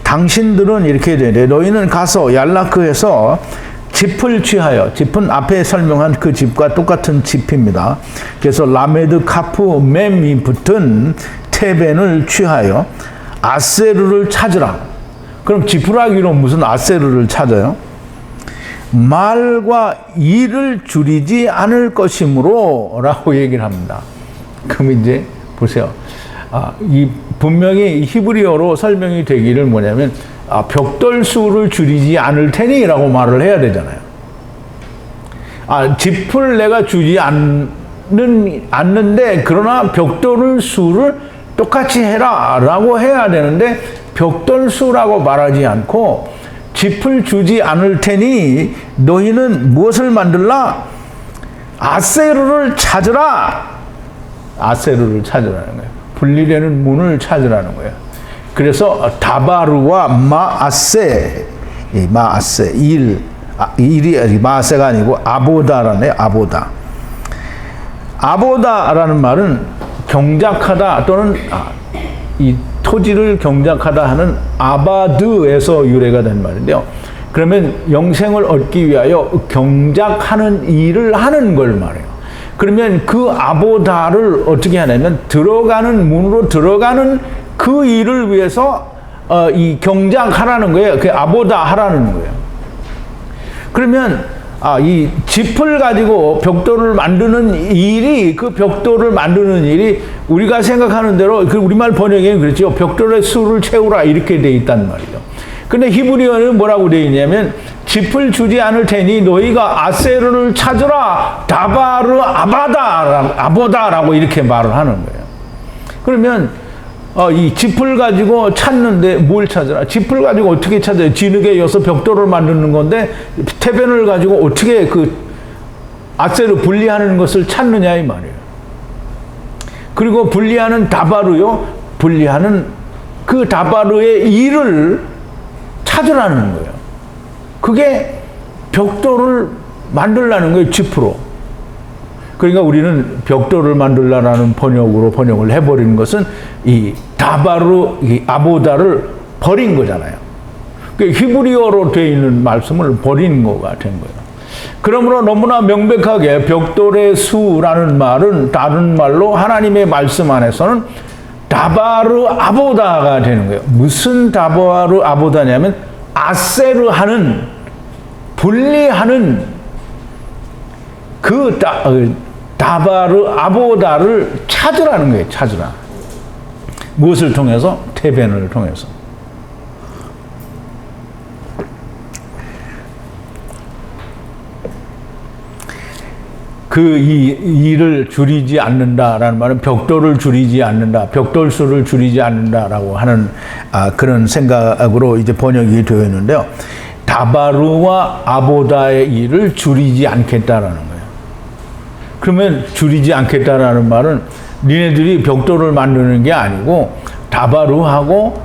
당신들은 이렇게 되네. 너희는 가서 얄라크에서 짚을 취하여, 짚은 앞에 설명한 그 짚과 똑같은 짚입니다. 그래서 라메드, 카프, mem이 붙은 테벤을 취하여 아세르를 찾으라. 그럼 지푸라기로 무슨 아세르를 찾아요? 말과 일을 줄이지 않을 것이므로 라고 얘기를 합니다. 그럼 이제 보세요. 이 분명히 히브리어로 설명이 되기를 뭐냐면 벽돌수를 줄이지 않을 테니 라고 말을 해야 되잖아요. 짚을 내가 주지 않는데 그러나 벽돌 수를 똑같이 해라 라고 해야 되는데 벽돌 수라고 말하지 않고 짚을 주지 않을 테니 너희는 무엇을 만들라? 아세르를 찾으라. 아세르를 찾으라는 거예요. 분리되는 문을 찾으라는 거예요. 그래서 다바르와 마아세, 일이 마아세가 아니고 아보다라네. 아보다라는 말은 경작하다 또는 이 토지를 경작하다 하는 아바드에서 유래가 된 말인데요. 그러면 영생을 얻기 위하여 경작하는 일을 하는 걸 말해요. 그러면 그 아보다를 어떻게 하냐면 문으로 들어가는 그 일을 위해서 이 경작하라는 거예요. 그 아보다 하라는 거예요. 그러면 이 짚을 가지고 벽돌을 만드는 일이, 그 벽돌을 만드는 일이 우리가 생각하는 대로 그 우리말 번역에는 그렇죠. 벽돌의 수를 채우라 이렇게 돼 있단 말이죠. 근데 히브리어는 뭐라고 돼 있냐면 짚을 주지 않을 테니 너희가 아세르를 찾으라 다바르 아보다라고 이렇게 말을 하는 거예요. 그러면 이 짚을 가지고 찾는데 뭘 찾으라? 짚을 가지고 어떻게 찾아요? 진흙에 이어서 벽돌을 만드는 건데 테벤을 가지고 어떻게 그 아세르 분리하는 것을 찾느냐 이 말이에요. 그리고 분리하는 다바르요, 분리하는 그 그 다바르의 일을 찾으라는 거예요. 그게 벽돌을 만들라는 거예요, 짚으로. 그러니까 우리는 벽돌을 만들라는 번역을 해버리는 것은 이 다바르, 이 아보다를 버린 거잖아요. 히브리어로 되어 있는 말씀을 버린 거가 된 거예요. 그러므로 너무나 명백하게 벽돌의 수라는 말은 다른 말로 하나님의 말씀 안에서는 다바르 아보다가 되는 거예요. 무슨 다바르 아보다냐면 아세르 하는, 분리하는 그 다바르 아보다를 찾으라는 거예요. 찾으라. 무엇을 통해서? 테벤을 통해서. 그 일을 줄이지 않는다라는 말은 벽돌을 줄이지 않는다, 벽돌 수를 줄이지 않는다라고 하는 그런 생각으로 이제 번역이 되어 있는데요. 다바르와 아보다의 일을 줄이지 않겠다라는 거예요. 그러면 줄이지 않겠다라는 말은 니네들이 벽돌을 만드는 게 아니고 다바르하고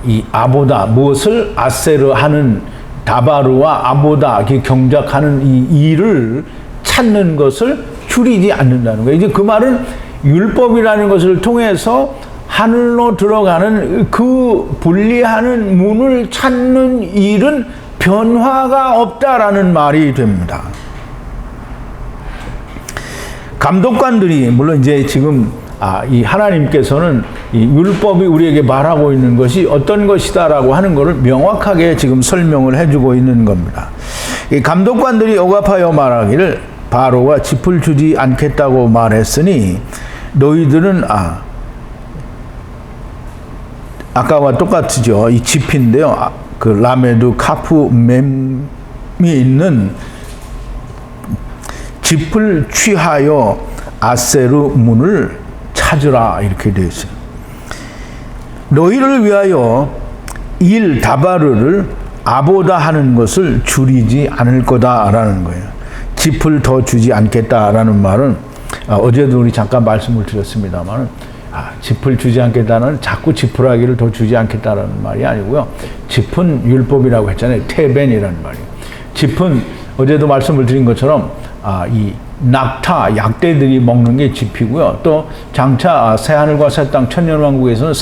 이 아보다, 무엇을 아세르 하는 다바르와 아보다 경작하는 이 일을 찾는 것을 줄이지 않는다는 거예요. 이제 그 말은 율법이라는 것을 통해서 하늘로 들어가는 그 분리하는 문을 찾는 일은 변화가 없다라는 말이 됩니다. 감독관들이, 물론 이제 지금 이 하나님께서는 이 율법이 우리에게 말하고 있는 것이 어떤 것이다라고 하는 것을 명확하게 지금 설명을 해주고 있는 겁니다. 이 감독관들이 억압하여 말하기를 바로가 짚을 주지 않겠다고 말했으니 너희들은 아까와 똑같죠. 이 짚인데요. 그 라메드 카프 mem이 있는 짚을 취하여 아세르 문을 찾으라 이렇게 되어 있어요. 너희를 위하여 일 다바르를 아보다 하는 것을 줄이지 않을 거다라는 거예요. 짚을 더 주지 않겠다라는 말은 어제도 우리 잠깐 말씀을 드렸습니다만 짚을 주지 않겠다는 자꾸 짚으라기를 더 주지 않겠다라는 말이 아니고요. 짚은 율법이라고 했잖아요. 테벤이라는 말이에요. 짚은 어제도 말씀을 드린 것처럼 이 낙타, 약대들이 먹는 게 짚이고요. 또 장차 새하늘과 새 땅 천년왕국에서는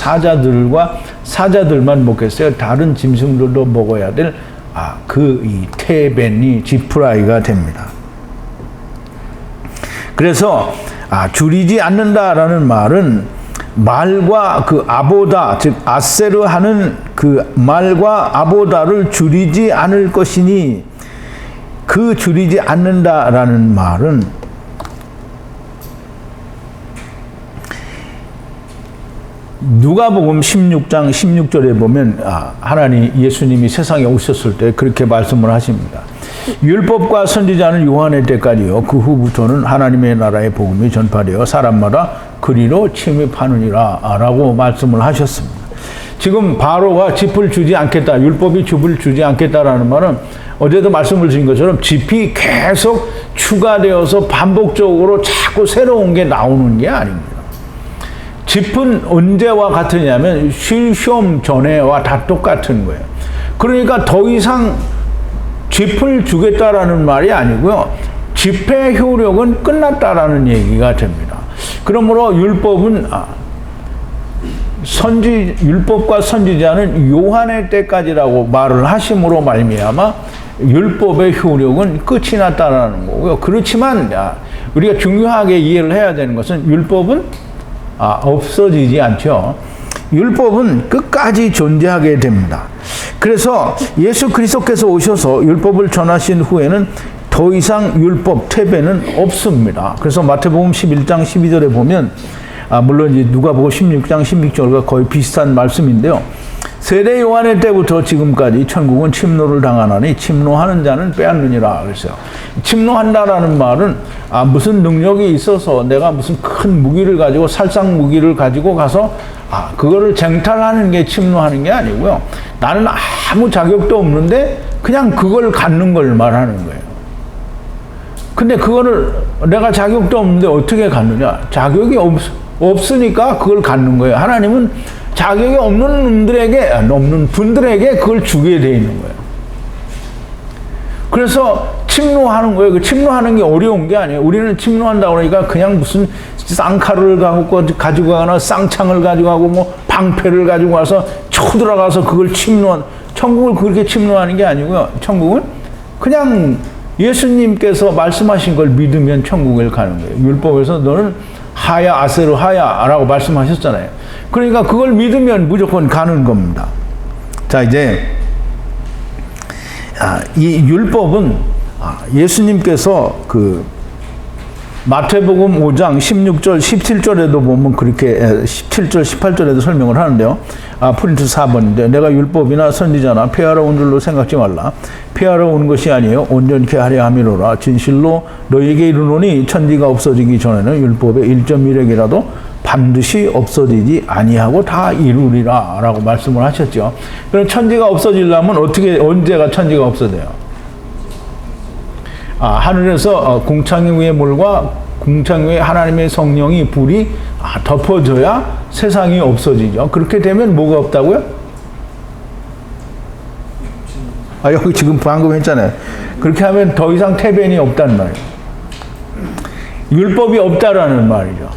사자들만 먹겠어요. 다른 짐승들도 먹어야 될 이 테벤이 지프라이가 됩니다. 그래서 줄이지 않는다라는 말은 말과 그 아보다, 즉 아세르 하는 그 말과 아보다를 줄이지 않을 것이니, 그 줄이지 않는다라는 말은 누가복음 16장 16절에 보면 하나님 예수님이 세상에 오셨을 때 그렇게 말씀을 하십니다. 율법과 선지자는 요한의 때까지요. 그 후부터는 하나님의 나라의 복음이 전파되어 사람마다 그리로 침입하느니라 라고 말씀을 하셨습니다. 지금 바로가 짚을 주지 않겠다, 율법이 짚을 주지 않겠다라는 말은 어제도 말씀을 드린 것처럼 짚이 계속 추가되어서 반복적으로 자꾸 새로운 게 나오는 게 아닙니다. 짚은 언제와 같으냐면 시험 전에와 다 똑같은 거예요. 그러니까 더 이상 짚을 주겠다라는 말이 아니고요. 짚의 효력은 끝났다라는 얘기가 됩니다. 그러므로 율법은 율법과 선지자는 요한의 때까지라고 말을 하심으로 말미암아 율법의 효력은 끝이 났다라는 거고요. 그렇지만 우리가 중요하게 이해를 해야 되는 것은 율법은 없어지지 않죠. 율법은 끝까지 존재하게 됩니다. 그래서 예수 그리스도께서 오셔서 율법을 전하신 후에는 더 이상 율법 테벤은 없습니다. 그래서 마태복음 11장 12절에 보면 물론 이제 누가복음 16장 16절과 거의 비슷한 말씀인데요. 세례 요한의 때부터 지금까지 천국은 침노를 당하나니 침노하는 자는 빼앗느니라 그랬어요. 침노한다라는 말은 무슨 능력이 있어서 내가 무슨 큰 무기를 가지고 살상 무기를 가지고 가서 그거를 쟁탈하는 게 침노하는 게 아니고요. 나는 아무 자격도 없는데 그냥 그걸 갖는 걸 말하는 거예요. 근데 그거를 내가 자격도 없는데 어떻게 갖느냐? 자격이 없으니까 그걸 갖는 거예요. 하나님은 자격이 없는 분들에게 그걸 주게 돼 있는 거예요. 그래서 침노하는 거예요. 그 침노하는 게 어려운 게 아니에요. 우리는 침노한다고 그러니까 그냥 무슨 쌍칼을 가지고 가거나 쌍창을 가지고 가고 뭐 방패를 가지고 와서 쳐들어가서 그걸 천국을 그렇게 침노하는 게 아니고요. 천국은 그냥 예수님께서 말씀하신 걸 믿으면 천국을 가는 거예요. 율법에서 너는 하야 아세르 하야라고 말씀하셨잖아요. 그러니까 그걸 믿으면 무조건 가는 겁니다. 자, 이제 이 율법은 예수님께서 그 마태복음 5장 16절 17절에도 보면 그렇게 17절 18절에도 설명을 하는데요. 프린트 4번인데 내가 율법이나 선지자나 폐하러 온 줄로 생각지 말라. 폐하러 온 것이 아니요 온전케 하려 함이로라. 진실로 너희에게 이르노니 천지가 없어지기 전에는 율법의 1.1획이라도 반드시 없어지지 아니하고 다 이루리라 라고 말씀을 하셨죠. 그럼 천지가 없어지려면 언제가 천지가 없어져요? 하늘에서 궁창 위의 물과 궁창 위에 하나님의 성령이 불이 덮어져야 세상이 없어지죠. 그렇게 되면 뭐가 없다고요? 여기 지금 방금 했잖아요. 그렇게 하면 더 이상 태변이 없다는 말이에요. 율법이 없다라는 말이죠.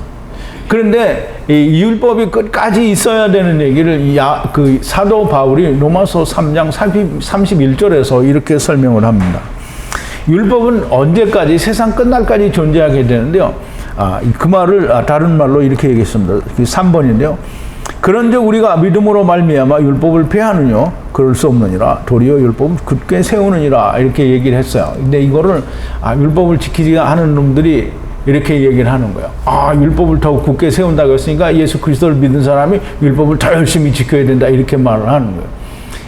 그런데 이 율법이 끝까지 있어야 되는 얘기를 그 사도 바울이 로마서 3장 31절에서 이렇게 설명을 합니다. 율법은 언제까지 세상 끝날까지 존재하게 되는데요. 그 말을 다른 말로 이렇게 얘기했습니다. 3번인데요. 그런즉 우리가 믿음으로 말미암아 율법을 폐하느뇨 그럴 수 없느니라. 도리어 율법을 굳게 세우느니라 이렇게 얘기를 했어요. 근데 이거를 율법을 지키지 않은 놈들이 이렇게 얘기를 하는 거예요. 율법을 더욱 굳게 세운다고 했으니까 예수 그리스도를 믿는 사람이 율법을 더 열심히 지켜야 된다 이렇게 말을 하는 거예요.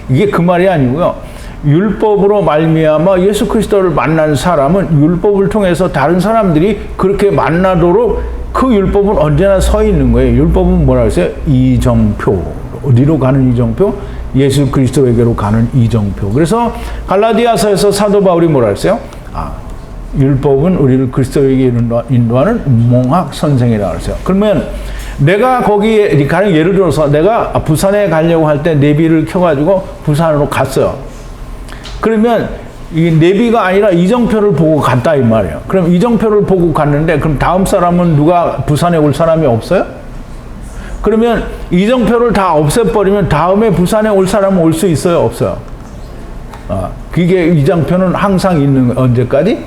이게 그 말이 아니고요. 율법으로 말미암아 예수 그리스도를 만난 사람은 율법을 통해서 다른 사람들이 그렇게 만나도록 그 율법은 언제나 서 있는 거예요. 율법은 뭐라고 했어요? 이정표. 어디로 가는 이정표? 예수 그리스도에게로 가는 이정표. 그래서 갈라디아서에서 사도 바울이 뭐라 했어요? 율법은 우리를 그리스도에게 인도하는 몽학 선생이라고 했어요. 그러면 내가 거기에 가령 예를 들어서 내가 부산에 가려고 할 때 내비를 켜가지고 부산으로 갔어요. 그러면 이 내비가 아니라 이정표를 보고 갔다 이 말이에요. 그럼 이정표를 보고 갔는데 그럼 다음 사람은 누가 부산에 올 사람이 없어요? 그러면 이정표를 다 없애버리면 다음에 부산에 올 사람은 올 수 있어요? 없어요? 그게 이정표는 항상 있는 거예요. 언제까지?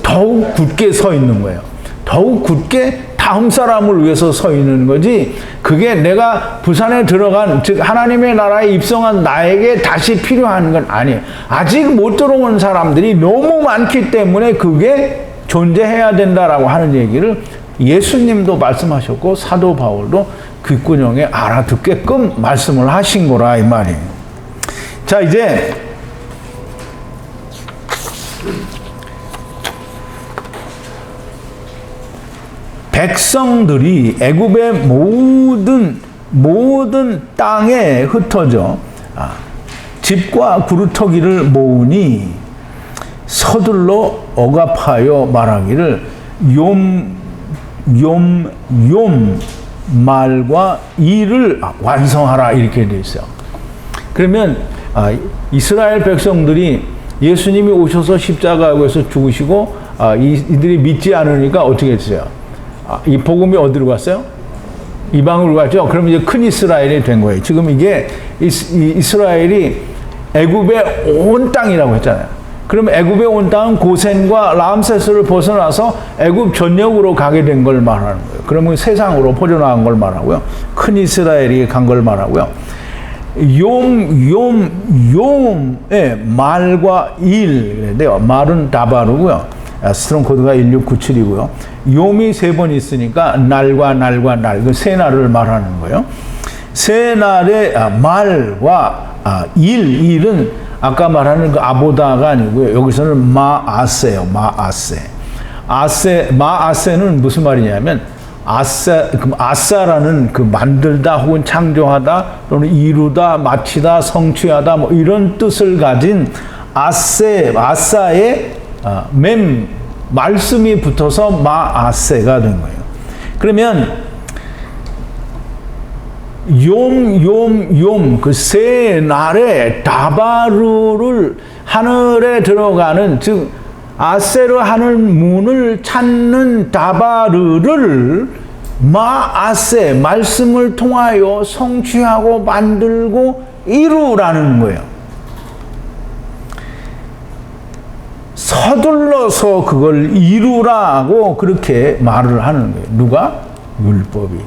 더욱 굳게 서 있는 거예요. 더욱 굳게 다음 사람을 위해서 서 있는 거지 그게 내가 부산에 들어간 즉 하나님의 나라에 입성한 나에게 다시 필요한 건 아니에요. 아직 못 들어온 사람들이 너무 많기 때문에 그게 존재해야 된다라고 하는 얘기를 예수님도 말씀하셨고 사도 바울도 귓구녕에 알아듣게끔 말씀을 하신 거라 이 말이에요. 자, 이제 백성들이 애굽의 모든 땅에 흩어져 집과 구루터기를 모으니 서둘러 억압하여 말하기를 욤 말과 일을 완성하라 이렇게 되어 있어요. 그러면 이스라엘 백성들이 예수님이 오셔서 십자가에서 죽으시고 이들이 믿지 않으니까 어떻게 했어요? 이 복음이 어디로 갔어요? 이방으로 갔죠. 그럼 이제 큰 이스라엘이 된 거예요. 지금 이게 이스라엘이 애굽의 온 땅이라고 했잖아요. 그럼 애굽의 온 땅은 고센과 람세스를 벗어나서 애굽 전역으로 가게 된 걸 말하는 거예요. 그러면 세상으로 퍼져나간 걸 말하고요. 큰 이스라엘이 간 걸 말하고요. 욤의 말과 일인데요. 말은 다바르고요. 스트롱 코드가 1697이고요. 욤이 3번 있으니까 날과 날, 세 날을 말하는 거예요. 세 날의 말과 일은 아까 말하는 그 아보다가 아니고요. 여기서는 마아세요. 마아세는 무슨 말이냐면 아사라는 그 만들다 혹은 창조하다 또는 이루다, 마치다, 성취하다 뭐 이런 뜻을 가진 아사의 말씀이 붙어서 마아세가 된 거예요. 그러면 욤 그 세 날에 다바르를 하늘에 들어가는, 즉 아세르 하늘 문을 찾는 다바르를 마아세 말씀을 통하여 성취하고 만들고 이루라는 거예요. 서둘러서 그걸 이루라고 그렇게 말을 하는 거예요. 누가? 율법이.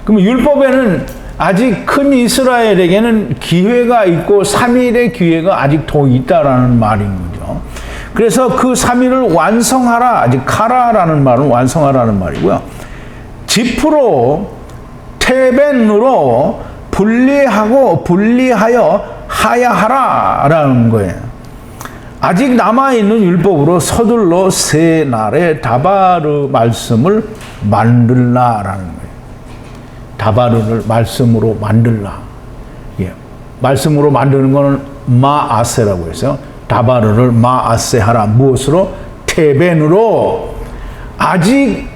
그럼 율법에는 아직 큰 이스라엘에게는 기회가 있고 3일의 기회가 아직 더 있다라는 말인 거죠. 그래서 그 3일을 완성하라, 아직 카라라는 말은 완성하라는 말이고요. 지프로 테벤으로 분리하여 하야하라라는 거예요. 아직 남아있는 율법으로 서둘러 세 날의 다바르 말씀을 만들라라는 거예요. 다바르를 말씀으로 만들라. 예. 말씀으로 만드는 거는 마아세라고 했어요. 다바르를 마아세 하라. 무엇으로? 테벤으로. 아직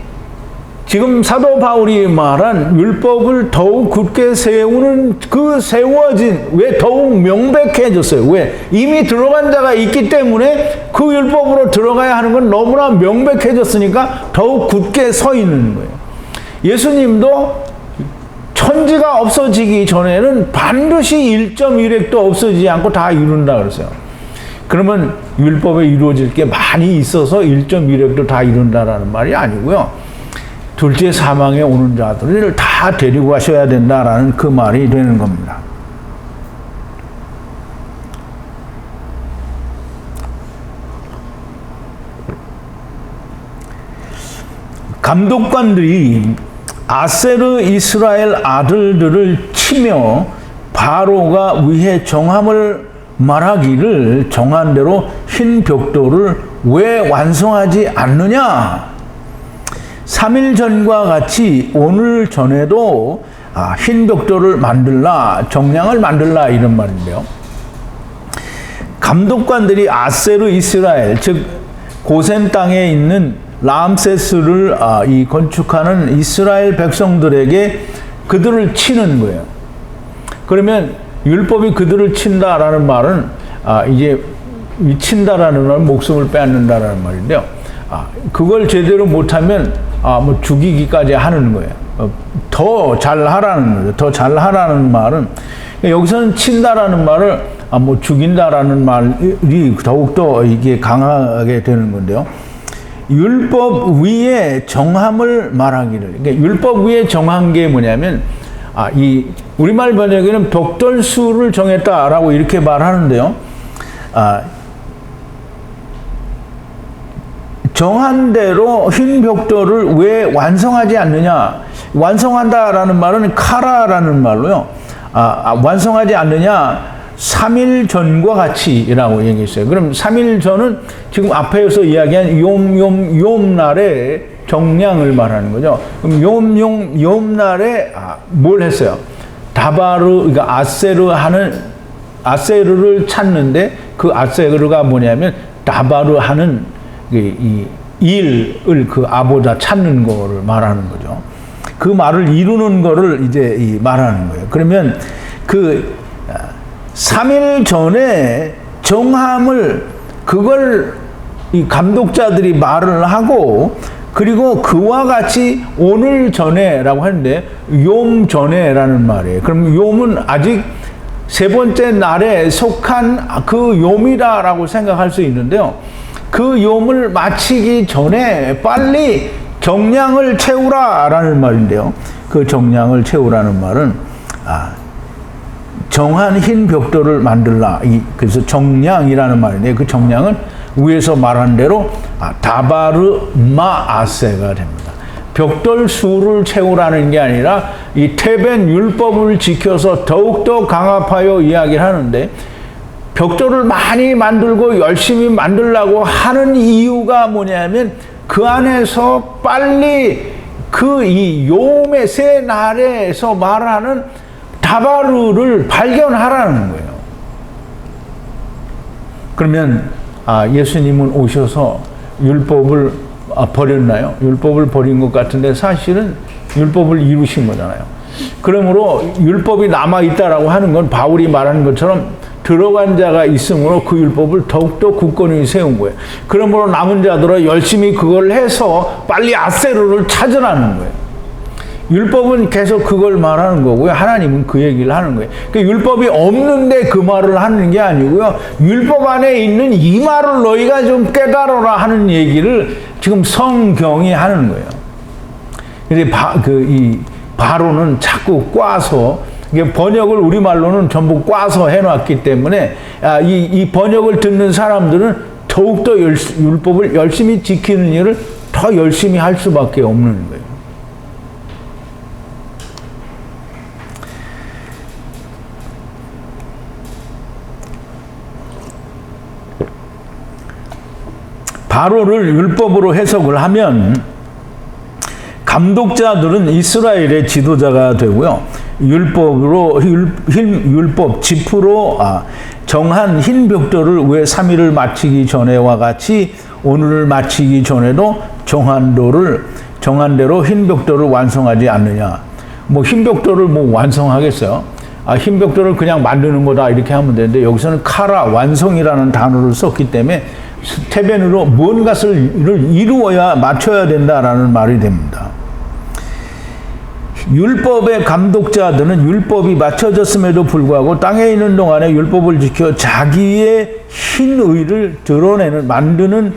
지금 사도 바울이 말한 율법을 더욱 굳게 세우는 그 세워진, 왜 더욱 명백해졌어요? 왜? 이미 들어간 자가 있기 때문에 그 율법으로 들어가야 하는 건 너무나 명백해졌으니까 더욱 굳게 서 있는 거예요. 예수님도 천지가 없어지기 전에는 반드시 1.1획도 없어지지 않고 다 이룬다 그랬어요. 그러면 율법에 이루어질 게 많이 있어서 1.1획도 다 이룬다라는 말이 아니고요. 둘째 사망에 오는 자들을 다 데리고 가셔야 된다라는 그 말이 되는 겁니다. 감독관들이 아세르 이스라엘 아들들을 치며 바로가 위해 정함을 말하기를 정한 대로 흰 벽돌을 왜 완성하지 않느냐? 3일 전과 같이 오늘 전에도 흰 벽돌을 만들라, 정량을 만들라 이런 말인데요. 감독관들이 아세르 이스라엘, 즉 고센 땅에 있는 람세스를 이 건축하는 이스라엘 백성들에게 그들을 치는 거예요. 그러면 율법이 그들을 친다라는 말은 이제 친다라는 말은 목숨을 빼앗는다라는 말인데요. 그걸 제대로 못하면 뭐 죽이기까지 하는 거예요. 더 잘하라는 거죠. 더 잘하라는 말은 여기서는 친다라는 말을 뭐 죽인다라는 말이 더욱더 이게 강하게 되는 건데요. 율법 위에 정함을 말하기를. 그러니까 율법 위에 정한 게 뭐냐면 이 우리말 번역에는 벽돌 수를 정했다라고 이렇게 말하는데요. 정한 대로 흰 벽돌을 왜 완성하지 않느냐? 완성한다라는 말은 카라라는 말로요. 완성하지 않느냐? 3일 전과 같이라고 얘기했어요. 그럼 3일 전은 지금 앞에서 이야기한 욤 날의 정량을 말하는 거죠. 그럼 욤 날에 뭘 했어요? 다바르, 그러니까 아세르를 찾는데 그 아세르가 뭐냐면 다바르 하는 이 일을 그 아보다 찾는 거를 말하는 거죠. 그 말을 이루는 거를 이제 말하는 거예요. 그러면 그 3일 전에 정함을 그걸 이 감독자들이 말을 하고 그리고 그와 같이 오늘 전에라고 하는데 욤 전에라는 말이에요. 그럼 욤은 아직 세 번째 날에 속한 그 욤이다라고 생각할 수 있는데요. 그 욤을 마치기 전에 빨리 정량을 채우라라는 말인데요. 그 정량을 채우라는 말은 정한 흰 벽돌을 만들라. 그래서 정량이라는 말인데 그 정량은 위에서 말한 대로 다바르 마아세가 됩니다. 벽돌 수를 채우라는 게 아니라 이 테벤 율법을 지켜서 더욱더 강압하여 이야기를 하는데 벽돌을 많이 만들고 열심히 만들려고 하는 이유가 뭐냐면 그 안에서 빨리 그 이 욤의 세 날에서 말하는 다바르를 발견하라는 거예요. 그러면 예수님은 오셔서 율법을 버렸나요? 율법을 버린 것 같은데 사실은 율법을 이루신 거잖아요. 그러므로 율법이 남아있다라고 하는 건 바울이 말하는 것처럼 들어간 자가 있으므로 그 율법을 더욱더 굳건히 세운 거예요. 그러므로 남은 자들은 열심히 그걸 해서 빨리 아세르를 찾으라는 거예요. 율법은 계속 그걸 말하는 거고요. 하나님은 그 얘기를 하는 거예요. 그러니까 율법이 없는데 그 말을 하는 게 아니고요. 율법 안에 있는 이 말을 너희가 좀 깨달아라 하는 얘기를 지금 성경이 하는 거예요. 근데 이 바로는 자꾸 꽈서, 번역을 우리말로는 전부 꽈서 해놨기 때문에 이 번역을 듣는 사람들은 더욱더 율법을 열심히 지키는 일을 더 열심히 할 수밖에 없는 거예요. 바로를 율법으로 해석을 하면 감독자들은 이스라엘의 지도자가 되고요. 율법 지푸로 정한 흰 벽돌을 왜 3일을 마치기 전에와 같이 오늘을 마치기 전에도 정한 대로 흰 벽돌을 완성하지 않느냐. 흰 벽돌을 완성하겠어요? 흰 벽돌을 그냥 만드는 거다 이렇게 하면 되는데 여기서는 카라, 완성이라는 단어를 썼기 때문에 태변으로 무언가를 이루어야 맞춰야 된다라는 말이 됩니다. 율법의 감독자들은 율법이 맞춰졌음에도 불구하고 땅에 있는 동안에 율법을 지켜 자기의 흰의를 만드는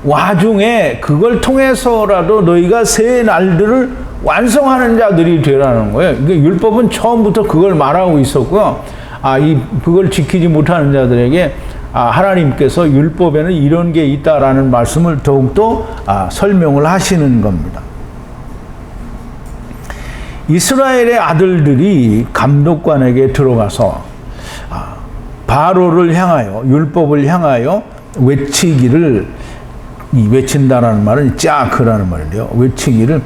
와중에 그걸 통해서라도 너희가 새 날들을 완성하는 자들이 되라는 거예요. 그러니까 율법은 처음부터 그걸 말하고 있었고요. 그걸 지키지 못하는 자들에게 하나님께서 율법에는 이런 게 있다라는 말씀을 더욱더 설명을 하시는 겁니다. 이스라엘의 아들들이 감독관에게 들어가서 바로를 향하여 율법을 향하여 외친다라는 말은 짜크라는 말인데요. 외치기를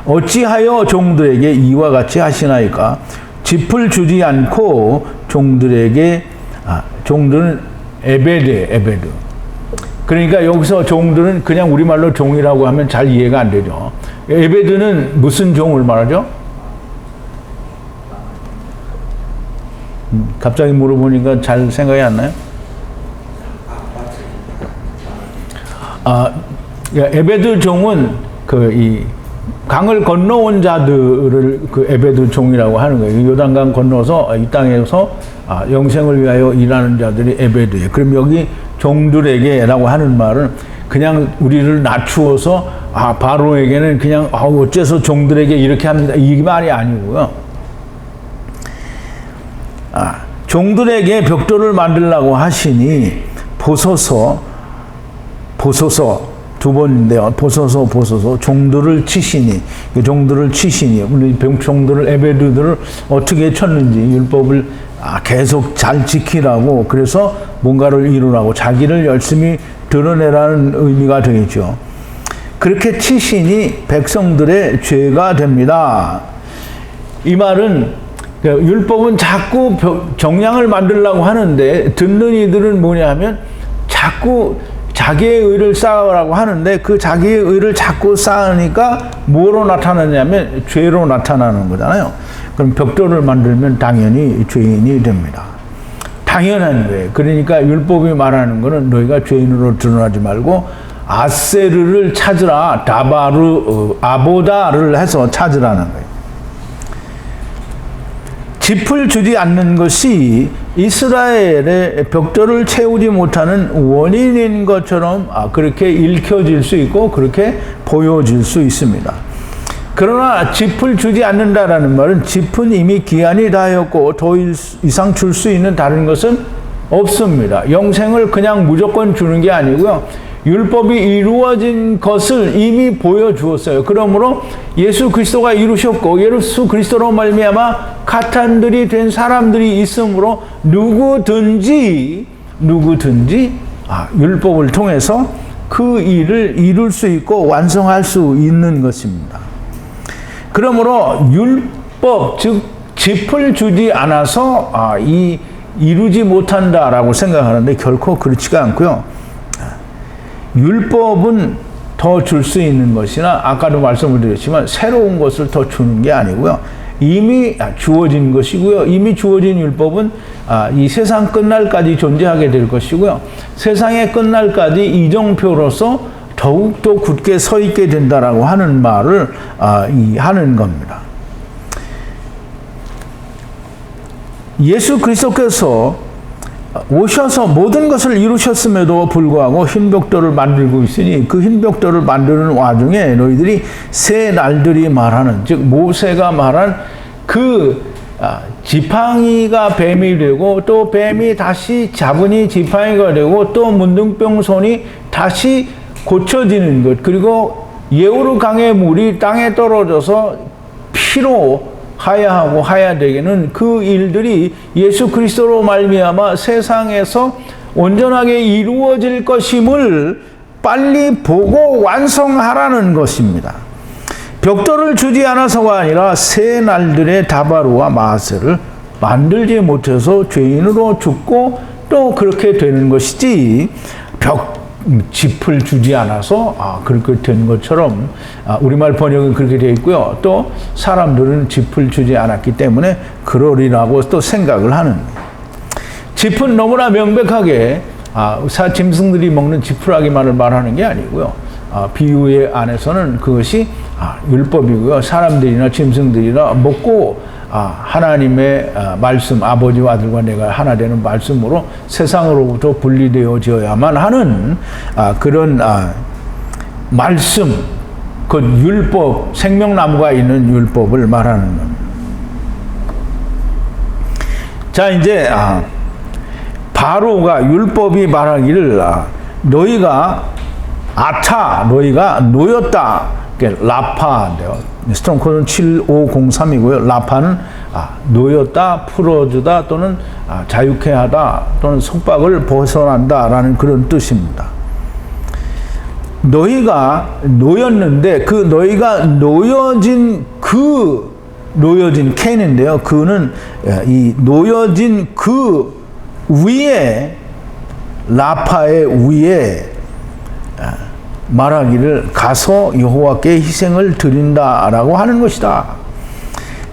어찌하여 종들에게 이와 같이 하시나이까? 짚을 주지 않고 종들은 에베드. 그러니까 여기서 종들은 그냥 우리말로 종이라고 하면 잘 이해가 안 되죠. 에베드는 무슨 종을 말하죠? 갑자기 물어보니까 잘 생각이 안 나요? 에베드 종은 이 강을 건너온 자들을 에베드 종이라고 하는 거예요. 요단강 건너서 이 땅에서 영생을 위하여 일하는 자들이 에베드예요. 그럼 여기 종들에게라고 하는 말은 그냥 우리를 낮추어서 바로에게는 그냥 어째서 종들에게 이렇게 합니다. 이 말이 아니고요. 종들에게 벽돌을 만들라고 하시니 보소서 두 번인데요. 보소서 종들을 치시니 우리 종들을 에베드들을 어떻게 쳤는지 율법을 계속 잘 지키라고, 그래서 뭔가를 이루라고 자기를 열심히 드러내라는 의미가 되겠죠. 그렇게 치시니 백성들의 죄가 됩니다. 이 말은 율법은 자꾸 정량을 만들려고 하는데 듣는 이들은 뭐냐 하면 자꾸 자기의 의를 쌓으라고 하는데 그 자기의 의를 자꾸 쌓으니까 뭐로 나타나냐면 죄로 나타나는 거잖아요. 그럼 벽돌을 만들면 당연히 죄인이 됩니다. 당연한 거예요. 그러니까 율법이 말하는 거는 너희가 죄인으로 드러나지 말고 아세르를 찾으라, 아보다를 해서 찾으라는 거예요. 짚을 주지 않는 것이 이스라엘의 벽돌을 채우지 못하는 원인인 것처럼 그렇게 읽혀질 수 있고 그렇게 보여질 수 있습니다. 그러나 짚을 주지 않는다라는 말은 짚은 이미 기한이 다하였고 더 이상 줄 수 있는 다른 것은 없습니다. 영생을 그냥 무조건 주는 게 아니고요. 율법이 이루어진 것을 이미 보여주었어요. 그러므로 예수 그리스도가 이루셨고 예수 그리스도로 말미암아 가탄들이 된 사람들이 있으므로 누구든지 율법을 통해서 그 일을 이룰 수 있고 완성할 수 있는 것입니다. 그러므로 율법, 즉 짚을 주지 않아서 이루지 못한다라고 생각하는데 결코 그렇지가 않고요. 율법은 더 줄 수 있는 것이나 아까도 말씀을 드렸지만 새로운 것을 더 주는 게 아니고요. 이미 주어진 것이고요. 이미 주어진 율법은 이 세상 끝날까지 존재하게 될 것이고요. 세상의 끝날까지 이정표로서 더욱더 굳게 서 있게 된다라고 하는 말을 하는 겁니다. 예수 그리스도께서 오셔서 모든 것을 이루셨음에도 불구하고 흰 벽돌을 만들고 있으니 그 흰 벽돌을 만드는 와중에 너희들이 새 날들이 말하는, 즉 모세가 말한 그 지팡이가 뱀이 되고 또 뱀이 다시 잡으니 지팡이가 되고 또 문둥병 손이 다시 고쳐지는 것, 그리고 예우르 강의 물이 땅에 떨어져서 피로 하야하고 하야되게는 그 일들이 예수 그리스도로 말미암아 세상에서 온전하게 이루어질 것임을 빨리 보고 완성하라는 것입니다. 벽돌을 주지 않아서가 아니라 새 날들의 다바루와 마세를 만들지 못해서 죄인으로 죽고 또 그렇게 되는 것이지, 짚을 주지 않아서 그렇게 된 것처럼 우리말 번역은 그렇게 되어 있고요. 또 사람들은 짚을 주지 않았기 때문에 그러리라고 또 생각을 하는, 짚은 너무나 명백하게 짐승들이 먹는 지푸라기만을 말하는 게 아니고요. 비유의 안에서는 그것이 율법이고요. 사람들이나 짐승들이나 먹고 하나님의 말씀, 아버지와 아들과 내가 하나 되는 말씀으로 세상으로부터 분리되어져야만 하는 그런 말씀, 그 율법, 생명나무가 있는 율법을 말하는 겁니다. 자, 이제 바로가 율법이 말하기를 너희가 너희가 놓였다. 라파인데요. 스트롱코드는 7503이고요. 라파는 놓였다, 풀어주다 또는 자유케 하다 또는 속박을 벗어난다라는 그런 뜻입니다. 너희가 놓였는데 그 너희가 놓여진 캔인데요. 그는 이 놓여진 그 위에, 라파의 위에 말하기를 가서 여호와께 희생을 드린다라고 하는 것이다.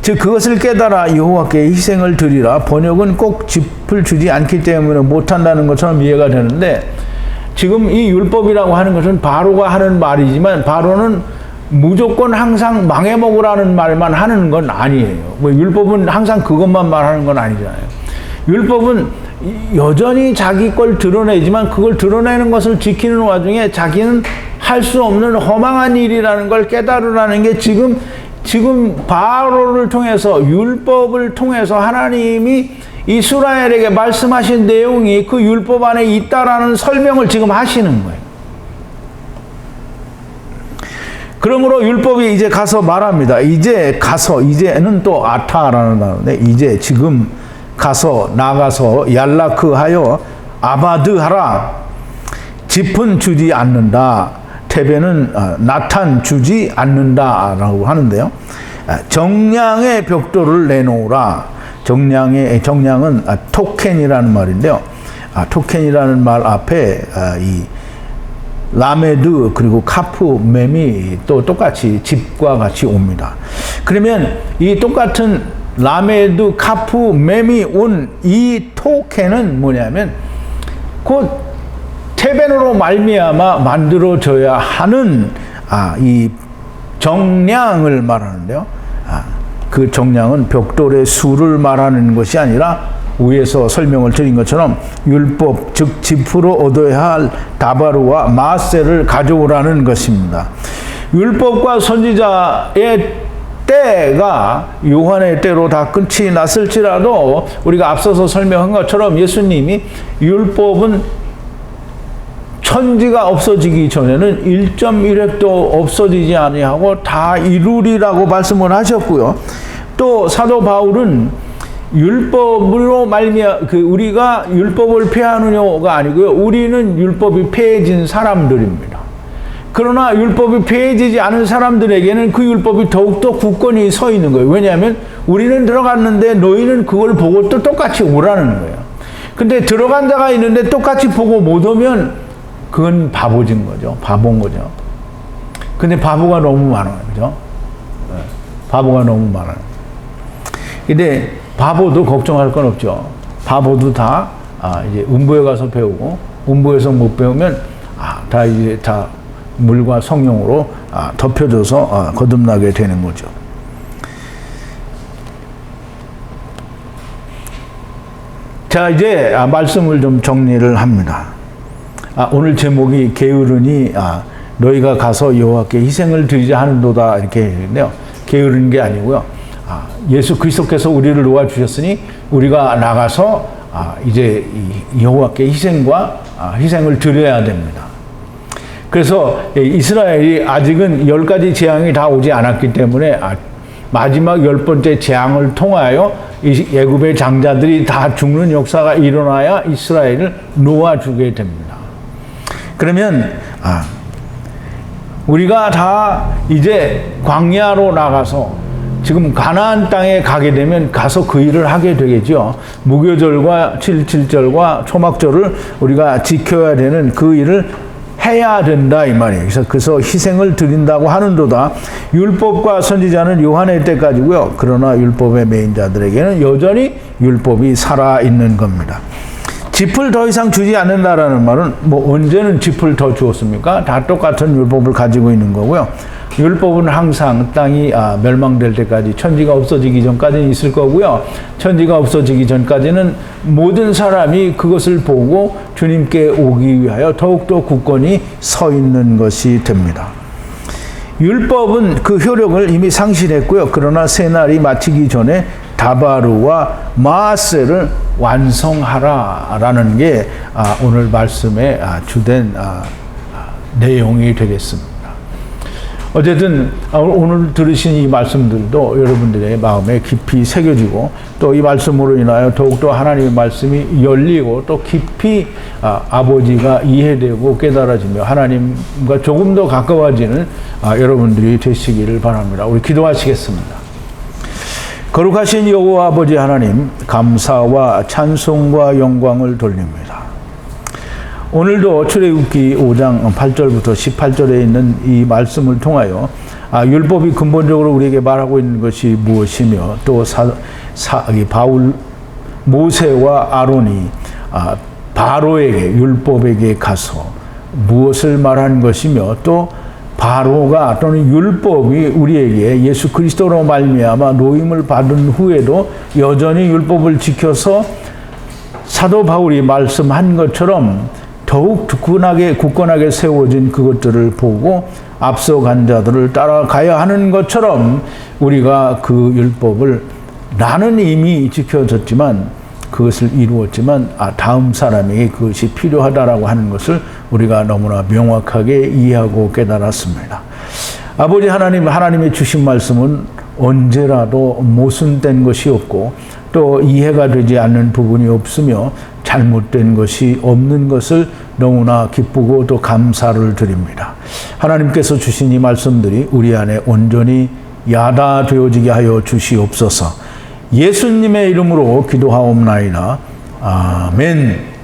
즉 그것을 깨달아 여호와께 희생을 드리라. 번역은 꼭 짚을 주지 않기 때문에 못한다는 것처럼 이해가 되는데, 지금 이 율법이라고 하는 것은 바로가 하는 말이지만 바로는 무조건 항상 망해먹으라는 말만 하는 건 아니에요. 율법은 항상 그것만 말하는 건 아니잖아요. 율법은 여전히 자기 걸 드러내지만 그걸 드러내는 것을 지키는 와중에 자기는 할 수 없는 허망한 일이라는 걸 깨달으라는 게 지금 바로를 통해서, 율법을 통해서 하나님이 이스라엘에게 말씀하신 내용이 그 율법 안에 있다라는 설명을 지금 하시는 거예요. 그러므로 율법이 이제 가서 말합니다. 이제는 또 아타라는 단어인데, 이제 지금 가서 나가서 얄라크하여 아바드 하라. 짚은 주지 않는다. 테베는 나탄 주지 않는다라고 하는데요. 정량의 벽돌을 내놓으라. 정량은 토켄이라는 말인데요. 토켄이라는 말 앞에 이 라메드 그리고 카프 mem이 또 똑같이 집과 같이 옵니다. 그러면 이 똑같은 라메드 카프 mem이 온 이 토켄은 뭐냐면 곧 테벤으로 말미암아 만들어져야 하는 이 정량을 말하는데요. 그 정량은 벽돌의 수를 말하는 것이 아니라 위에서 설명을 드린 것처럼 율법, 즉 짚으로 얻어야 할 다바루와 마세를 가져오라는 것입니다. 율법과 선지자의 때가 요한의 때로 다 끝이 났을지라도 우리가 앞서서 설명한 것처럼 예수님이 율법은 천지가 없어지기 전에는 1.1획도 없어지지 아니하고 다 이루리라고 말씀을 하셨고요. 또 사도 바울은 율법으로 우리가 율법을 폐하느냐가 아니고요. 우리는 율법이 폐해진 사람들입니다. 그러나 율법이 폐해지지 않은 사람들에게는 그 율법이 더욱더 굳건히 서 있는 거예요. 왜냐하면 우리는 들어갔는데 너희는 그걸 보고 또 똑같이 오라는 거예요. 근데 들어간 자가 있는데 똑같이 보고 못 오면 그건 바보인 거죠. 바본 거죠. 근데 바보가 너무 많아요. 그죠? 바보가 너무 많아요. 근데 바보도 걱정할 건 없죠. 바보도 다 이제 음부에 가서 배우고, 음부에서 못 배우면 다 이제 다 물과 성령으로 덮여져서 거듭나게 되는 거죠. 자, 이제 말씀을 좀 정리를 합니다. 오늘 제목이 게으르니 너희가 가서 여호와께 희생을 드리자 하는도다 이렇게 했는데요. 게으른 게 아니고요. 예수 그리스도께서 우리를 놓아주셨으니 우리가 나가서 이제 여호와께 희생을 드려야 됩니다. 그래서 이스라엘이 아직은 10가지 재앙이 다 오지 않았기 때문에 마지막 10번째 재앙을 통하여 애굽의 장자들이 다 죽는 역사가 일어나야 이스라엘을 놓아주게 됩니다. 그러면 우리가 다 이제 광야로 나가서 지금 가나안 땅에 가게 되면 가서 그 일을 하게 되겠죠. 무교절과 7.7절과 초막절을 우리가 지켜야 되는 그 일을 해야 된다 이 말이에요. 그래서 희생을 드린다고 하는도다. 율법과 선지자는 요한의 때까지고요. 그러나 율법의 맹인자들에게는 여전히 율법이 살아있는 겁니다. 짚을 더 이상 주지 않는다라는 말은 언제는 짚을 더 주었습니까? 다 똑같은 율법을 가지고 있는 거고요. 율법은 항상 땅이 멸망될 때까지, 천지가 없어지기 전까지는 있을 거고요. 천지가 없어지기 전까지는 모든 사람이 그것을 보고 주님께 오기 위하여 더욱더 굳건히 서 있는 것이 됩니다. 율법은 그 효력을 이미 상실했고요. 그러나 새날이 마치기 전에 다바르와 마아세를 완성하라라는 게 오늘 말씀의 주된 내용이 되겠습니다. 어쨌든 오늘 들으신 이 말씀들도 여러분들의 마음에 깊이 새겨지고 또 이 말씀으로 인하여 더욱더 하나님의 말씀이 열리고 또 깊이 아버지가 이해되고 깨달아지며 하나님과 조금 더 가까워지는 여러분들이 되시기를 바랍니다. 우리 기도하시겠습니다. 거룩하신 여호와 아버지 하나님, 감사와 찬송과 영광을 돌립니다. 오늘도 출애굽기 5장 8절부터 18절에 있는 이 말씀을 통하여 율법이 근본적으로 우리에게 말하고 있는 것이 무엇이며 또 모세와 아론이 바로에게 율법에게 가서 무엇을 말한 것이며 또 바로가 또는 율법이 우리에게 예수 그리스도로 말미암아 노임을 받은 후에도 여전히 율법을 지켜서 사도 바울이 말씀한 것처럼 더욱 굳건하게 세워진 그것들을 보고 앞서간 자들을 따라가야 하는 것처럼 우리가 그 율법을 나는 이미 지켜졌지만 그것을 이루었지만 다음 사람에게 그것이 필요하다라고 하는 것을 우리가 너무나 명확하게 이해하고 깨달았습니다. 아버지 하나님, 하나님의 주신 말씀은 언제라도 모순된 것이 없고 또 이해가 되지 않는 부분이 없으며 잘못된 것이 없는 것을 너무나 기쁘고 또 감사를 드립니다. 하나님께서 주신 이 말씀들이 우리 안에 온전히 야다되어지게 하여 주시옵소서. 예수님의 이름으로 기도하옵나이다. 아멘.